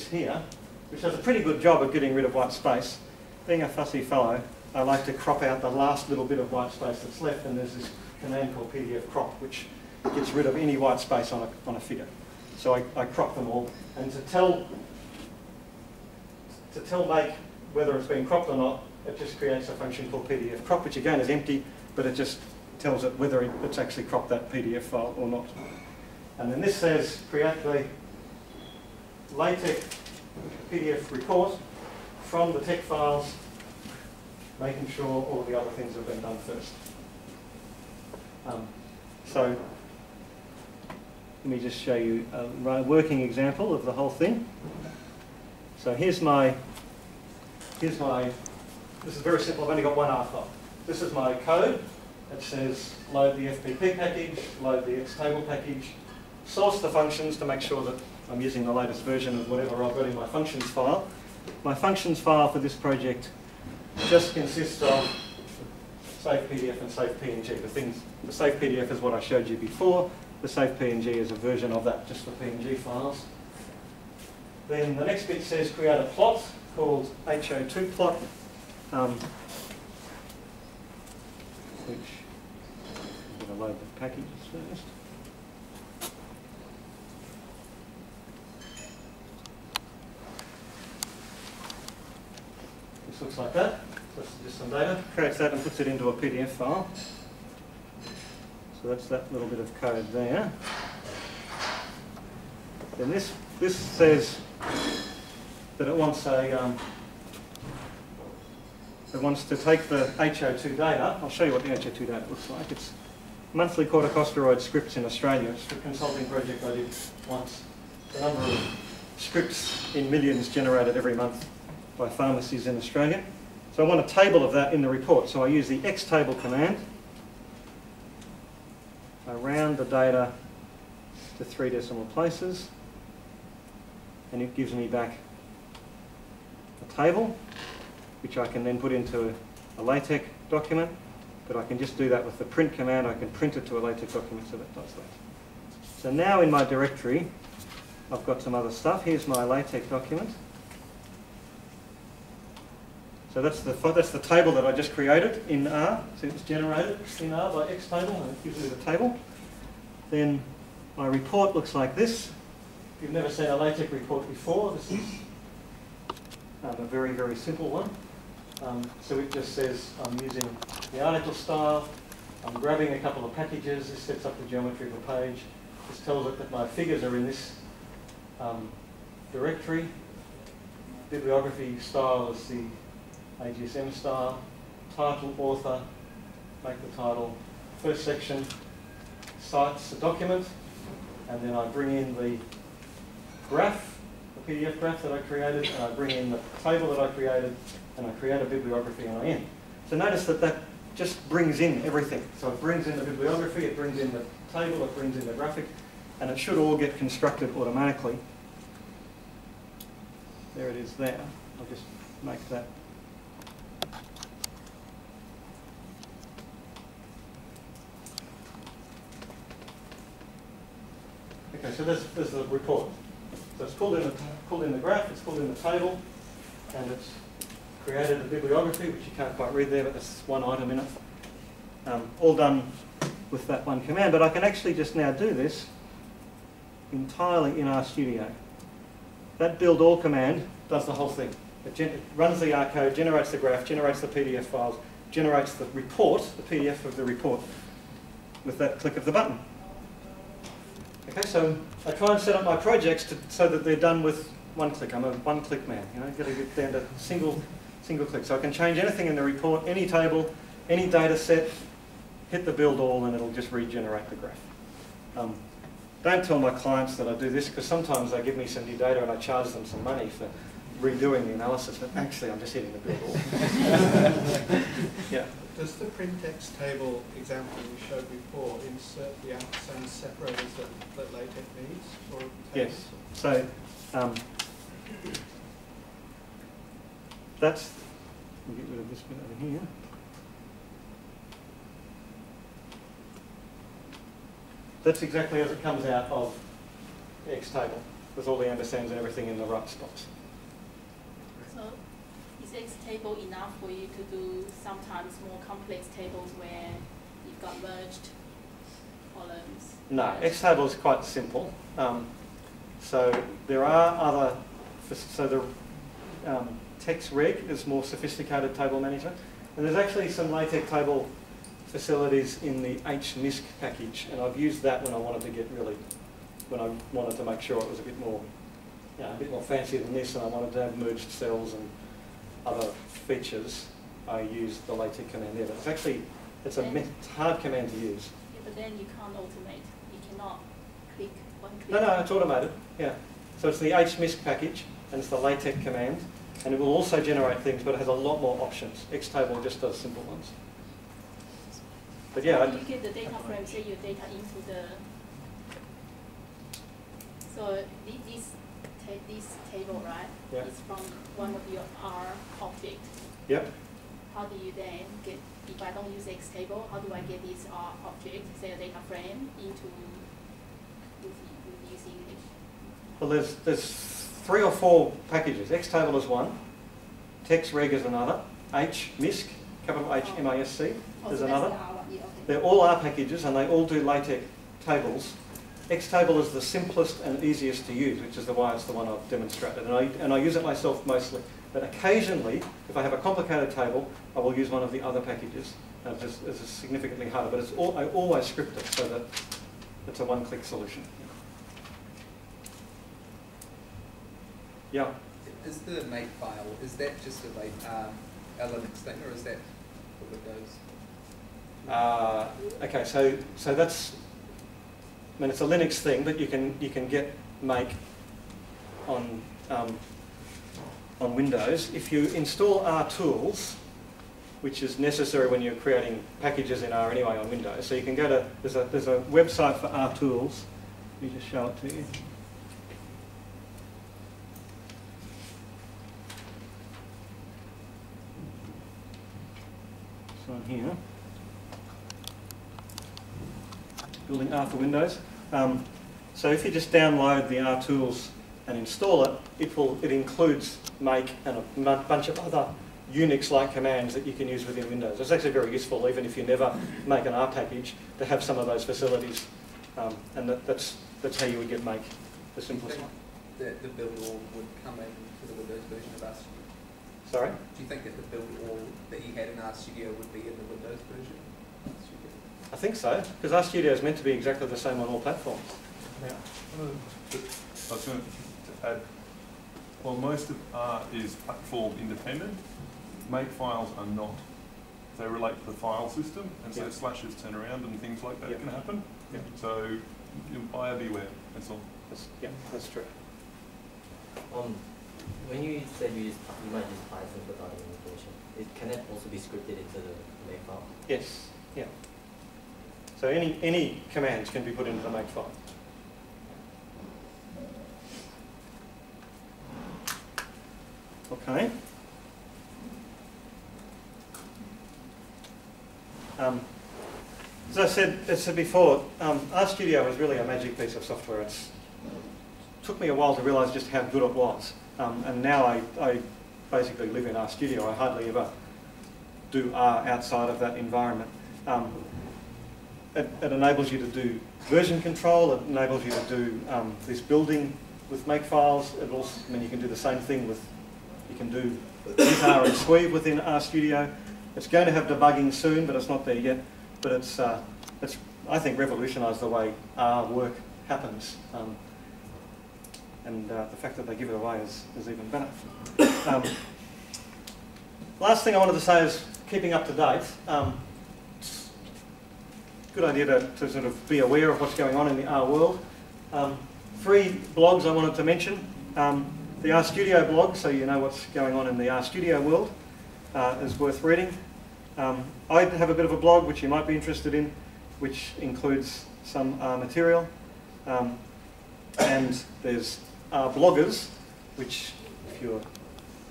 here, which does a pretty good job of getting rid of white space, being a fussy fellow, I like to crop out the last little bit of white space that's left, and there's this command called PDF crop, which gets rid of any white space on a figure. So I crop them all, and to tell make whether it's been cropped or not, it just creates a function called PDF crop, which again is empty, but it just tells it whether it's actually cropped that PDF file or not. And then this says create the LaTeX PDF report from the text files, making sure all the other things have been done first. So let me just show you a working example of the whole thing. So this is very simple. I've only got one R file. This is my code. It says load the FPP package, load the XTable package, source the functions to make sure that I'm using the latest version of whatever I've got in my functions file. My functions file for this project just consists of save PDF and save PNG. The save PDF is what I showed you before. The save PNG is a version of that, just for PNG files. Then the next bit says create a plot called HO2 plot, which I'm going to load the packages first. This looks like that. So that's just some data. Creates that and puts it into a PDF file. So that's that little bit of code there. Then this says that it wants to take the HO2 data. I'll show you what the HO2 data looks like. It's monthly corticosteroid scripts in Australia. It's a consulting project I did once. The number of scripts in millions generated every month by pharmacies in Australia. So I want a table of that in the report. So I use the XTable command. I round the data to 3 decimal places, and it gives me back a table, which I can then put into a LaTeX document, but I can just do that with the print command. I can print it to a LaTeX document, so that does that. So now in my directory, I've got some other stuff. Here's my LaTeX document. So that's the table that I just created in R. So it was generated in R by XTable, and it gives me the table. Then my report looks like this. If you've never seen a LaTeX report before, this is a very, very simple one. So it just says I'm using the article style. I'm grabbing a couple of packages. This sets up the geometry of the page. This tells it that my figures are in this directory. Bibliography style is the AGSM style. Title, author, make the title. First section cites the document, and then I bring in the graph, the PDF graph that I created, and I bring in the table that I created, and I create a bibliography and I end. So notice that that just brings in everything. So it brings in the bibliography, it brings in the table, it brings in the graphic, and it should all get constructed automatically. There it is there. I'll just make that. Okay, so there's the report. So it's pulled in the graph, it's pulled in the table, and it's created a bibliography, which you can't quite read there, but there's one item in it. All done with that one command, but I can actually just now do this entirely in RStudio. That build all command does the whole thing. It runs the R code, generates the graph, generates the PDF files, generates the report, the PDF of the report, with that click of the button. Okay, so I try and set up my projects so that they're done with one click. I'm a one-click man. You know, I've got to get down to single click. So I can change anything in the report, any table, any data set, hit the build all, and it'll just regenerate the graph. Don't tell my clients that I do this, because sometimes they give me some new data and I charge them some money for redoing the analysis, but actually I'm just hitting the build all. Yeah. Does the print text table example you showed before insert the same separators that LaTeX needs? Or yes. So that's, we'll get rid of this bit over here. That's exactly as it comes out of the X table, with all the ampersands and everything in the right spots. So is X table enough for you to do sometimes more complex tables where you've got merged columns? No, X table is quite simple. So there are other, so the text reg is more sophisticated table management, and there's actually some LaTeX table facilities in the HMISC package, and I've used that when I wanted to get really, when I wanted to make sure it was a bit more, you know, a bit more fancy than this, and I wanted to have merged cells and other features. I used the LaTeX command there, but it's actually, it's a hard command to use. Yeah, but then you can't automate. You cannot click one click. No, it's automated. Yeah. So it's the HMISC package, and it's the LaTeX command, and it will also generate things, but it has a lot more options. Xtable just does simple ones. But yeah, you get the data frame, say your data into the. So this table, right? Yeah. Is from one of your R objects. Yep. How do you then get? If I don't use X table, how do I get this R object, say a data frame, into using it? Well, there's 3 or 4 packages. Xtable is one. TextReg is another. HMISC, capital H MISC, is another. They're all R packages, and they all do LaTeX tables. Xtable is the simplest and easiest to use, which is why it's the one I've demonstrated. And I use it myself mostly. But occasionally, if I have a complicated table, I will use one of the other packages. It's significantly harder, but I always script it so that it's a one-click solution. Yeah. Is the make file, is that just a Linux thing, or is that for Windows? Okay, so that's, I mean, it's a Linux thing, but you can get make on Windows. If you install RTools, which is necessary when you're creating packages in R anyway on Windows, so you can go to, there's a website for RTools. Let me just show it to you. It's on here. Building R for Windows. So if you just download the RTools and install it, it includes make and a bunch of other Unix-like commands that you can use within Windows. It's actually very useful, even if you never make an R package, to have some of those facilities. And that's how you would get make the simplest one. That the build all would come into the Windows version of RStudio? Sorry? Do you think that the build all that you had in RStudio would be in the Windows version? I think so, because RStudio is meant to be exactly the same on all platforms. Yeah. I was going to add, well, most of R is platform independent. Make files are not. They relate to the file system, and so slashes turn around and things like that can happen. Yeah. So, buyer beware, that's all. That's true. When you said you might use Python for data manipulation, can that also be scripted into the make file? Yes. Yeah. So any commands can be put into the make file. Okay. As I said before, RStudio is really a magic piece of software. It took me a while to realise just how good it was, and now I basically live in RStudio. I hardly ever do R outside of that environment. It enables you to do version control. It enables you to do this building with makefiles. It also, I mean, you can do the same thing with, you can do knitr and sweave within RStudio. It's going to have debugging soon, but it's not there yet. But it's I think, revolutionised the way R work happens. And the fact that they give it away is even better. Last thing I wanted to say is keeping up to date. Good idea to sort of be aware of what's going on in the R world. 3 blogs I wanted to mention. The RStudio blog, so you know what's going on in the RStudio world, is worth reading. I have a bit of a blog which you might be interested in, which includes some material. And there's bloggers, which if you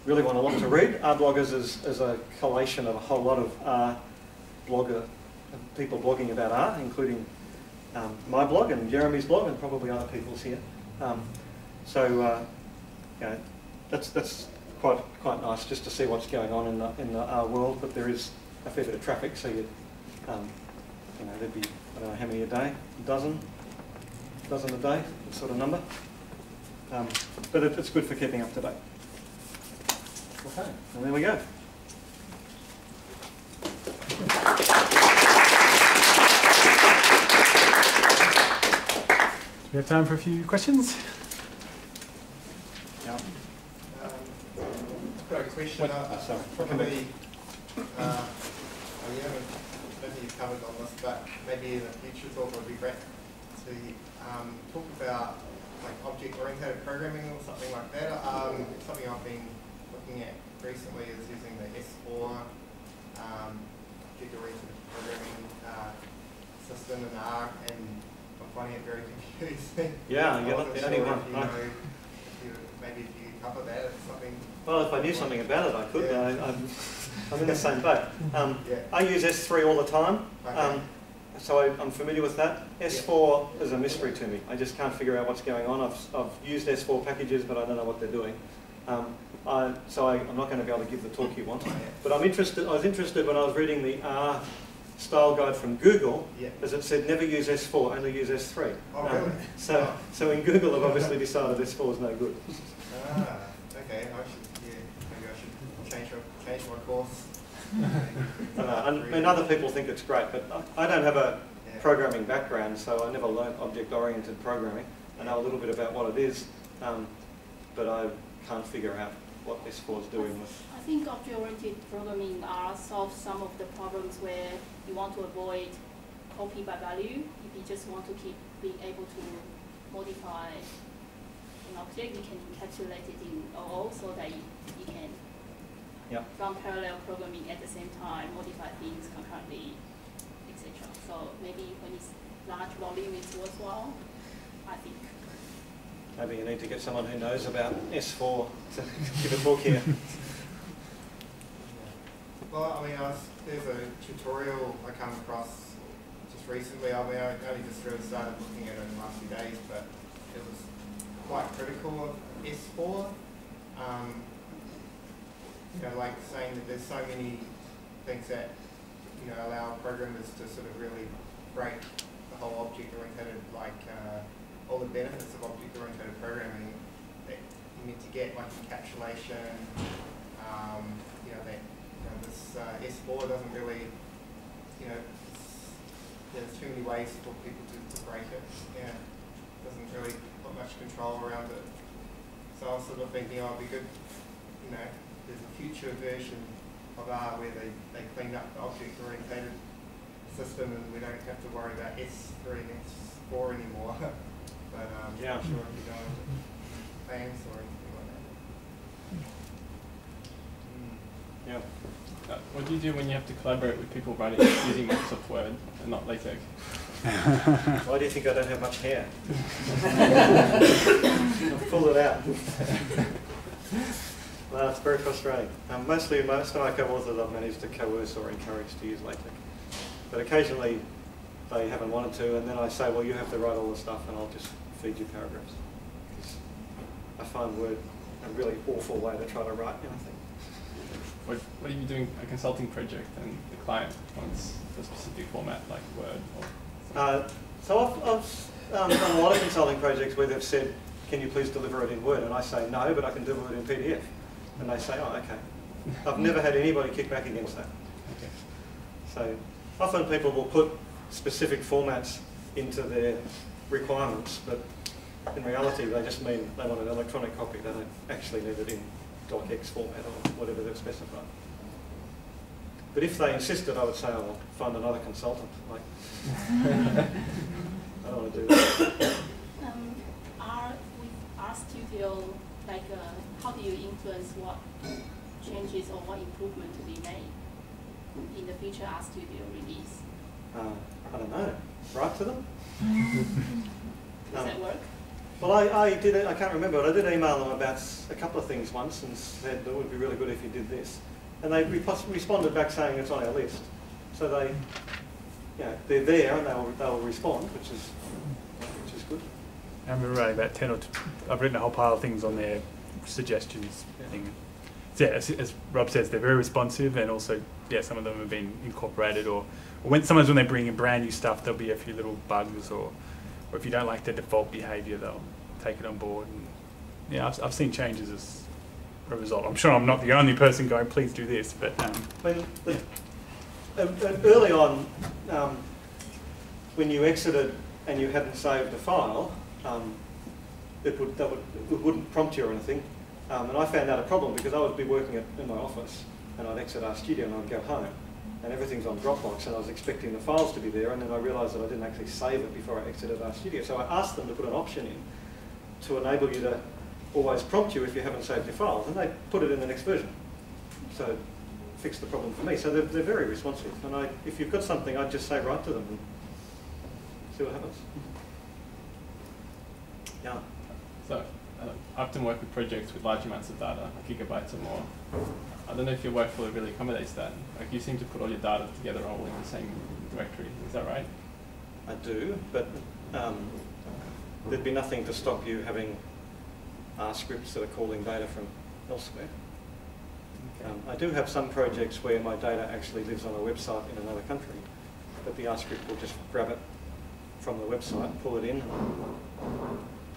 really want a lot to read, bloggers is a collation of a whole lot of people blogging about R, including my blog and Jeremy's blog and probably other people's here. Yeah, that's quite nice just to see what's going on in the R world. But there is a fair bit of traffic, so you know, there'd be, I don't know how many a day, a dozen a day, that sort of number. But it's good for keeping up to date. Okay, and there we go. Do we have time for a few questions? Yeah. I've got a question. Probably, you haven't, I don't think you've covered on this, but maybe in the future thought would be great to talk about like object-oriented programming or something like that. Something I've been looking at recently is using the S4 object-oriented programming system in R, and I'm finding it very confusing. Yeah, you're not the only one. Maybe if you cover that, it's something. Well, if I knew something about it, I could. Yeah. I'm in the same boat. Yeah. I use S3 all the time, okay. So I'm familiar with that. S4 is a mystery to me. I just can't figure out what's going on. I've used S4 packages, but I don't know what they're doing. So I'm not going to be able to give the talk you want. But I'm interested. I was interested when I was reading the R style guide from Google, as it said never use S4, only use S3. Oh, really? So in Google, I've obviously decided S4 is no good. Okay. Maybe I should change my course. And other people think it's great, but I don't have a programming background, so I never learned object-oriented programming. I know a little bit about what it is, but I can't figure out what S4 is doing with. I think object-oriented programming R solves some of the problems where you want to avoid copy by value. If you just want to keep being able to modify an object, you can encapsulate it in OO so that you can run parallel programming at the same time, modify things concurrently, etc. So maybe when it's large volume, it's worthwhile, I think. Maybe you need to get someone who knows about S4 to give a talk here. Well, I mean, there's a tutorial I come across just recently. I mean, I only just really started looking at it in the last few days, but it was quite critical of S4. You know, like saying that there's so many things that, you know, allow programmers to sort of really break the whole object-oriented, like all the benefits of object-oriented programming that you need to get, like encapsulation. You know, that this S4 doesn't really, you know, there's too many ways for people to break it. Yeah, doesn't really put much control around it. So I was sort of thinking, oh, it'd be good, you know, there's a future version of R where they clean up the object-oriented system and we don't have to worry about S3 and S4 anymore. But I'm not sure if you're going to plans or anything like that. Yeah. What do you do when you have to collaborate with people writing using Microsoft Word and not LaTeX? Why do you think I don't have much hair? I'll pull it out. Well, it's very frustrating. Most of my co-authors I've managed to coerce or encourage to use LaTeX. But occasionally they haven't wanted to, and then I say, well, you have to write all the stuff and I'll just feed you paragraphs. Because I find Word a really awful way to try to write anything. What are you doing a consulting project and the client wants a specific format like Word? Or so I've done a lot of consulting projects where they've said, can you please deliver it in Word? And I say, no, but I can deliver it in PDF. And they say, oh, okay. I've never had anybody kick back against that. Okay. So often people will put specific formats into their requirements, but in reality they just mean they want an electronic copy. They don't actually need it in docx format or whatever they've specified. But if they insisted, I would say, oh, I'll find another consultant. Like, I don't want to do that. With RStudio, like, how do you influence what changes or what improvement to be made in the future RStudio release? I don't know. Write to them? Does that work? Well, I did it, I can't remember, but I did email them about a couple of things once and said it would be really good if you did this. And they responded back saying it's on our list. So they, they're there and they'll respond, which is good. I'm writing about 10 or I've written a whole pile of things on their suggestions thing. So yeah, as Rob says, they're very responsive, and also, yeah, some of them have been incorporated, or sometimes when they bring in brand new stuff, there'll be a few little bugs, or if you don't like the default behavior, they'll take it on board. And yeah, I've seen changes as a result. I'm sure I'm not the only person going, please do this, but early on, when you exited and you hadn't saved a file, it wouldn't prompt you or anything. And I found that a problem because I would be working in my office and I'd exit RStudio and I'd go home and everything's on Dropbox and I was expecting the files to be there, and then I realised that I didn't actually save it before I exited RStudio. So I asked them to put an option in to enable you to always prompt you if you haven't saved your files, and they put it in the next version. So it fixed the problem for me. So they're very responsive, and if you've got something, I'd just say write to them and see what happens. Yeah. So I often work with projects with large amounts of data, gigabytes or more. I don't know if your workflow really accommodates that. Like, you seem to put all your data together all in the same directory. Is that right? I do, but there'd be nothing to stop you having R scripts that are calling data from elsewhere. Okay. I do have some projects where my data actually lives on a website in another country, but the R script will just grab it from the website, pull it in,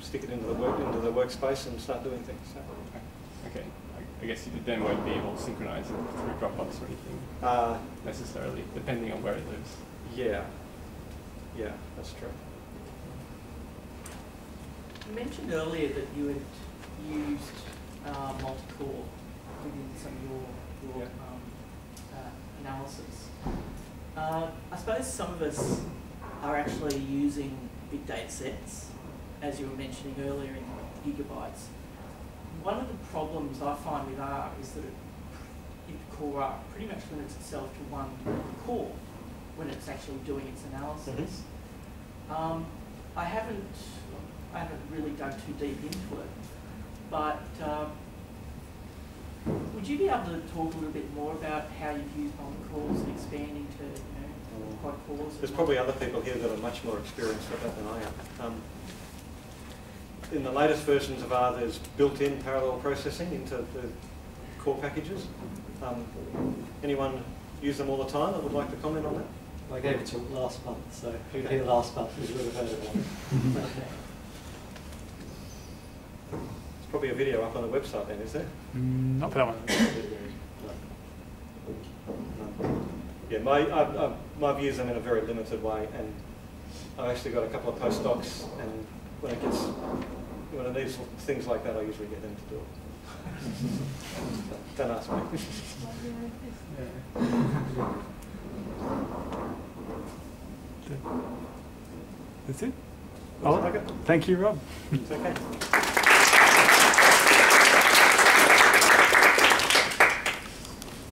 stick it into the workspace and start doing things. So. Okay. I guess you then won't be able to synchronize it through Dropbox or anything necessarily, depending on where it lives. Yeah. Yeah, that's true. You mentioned earlier that you had used multi-core within some of your analysis. I suppose some of us are actually using big data sets, as you were mentioning earlier, in gigabytes. One of the problems I find with R is that core R pretty much limits itself to one core when it's actually doing its analysis. Mm-hmm. I haven't really dug too deep into it, but would you be able to talk a little bit more about how you've used multi-cores and expanding to quad cores? There's probably other people here that are much more experienced with that than I am. In the latest versions of R, there's built-in parallel processing into the core packages. Anyone use them all the time that would like to comment on that? I gave a talk last month, so who here last month has really heard of one? There's probably a video up on the website then, is there? Not that one. Yeah, my views them in a very limited way, and I've actually got a couple of postdocs, and when it needs things like that, I usually get them to do it. Don't ask me. That's it? Oh, thank you, Rob. It's okay.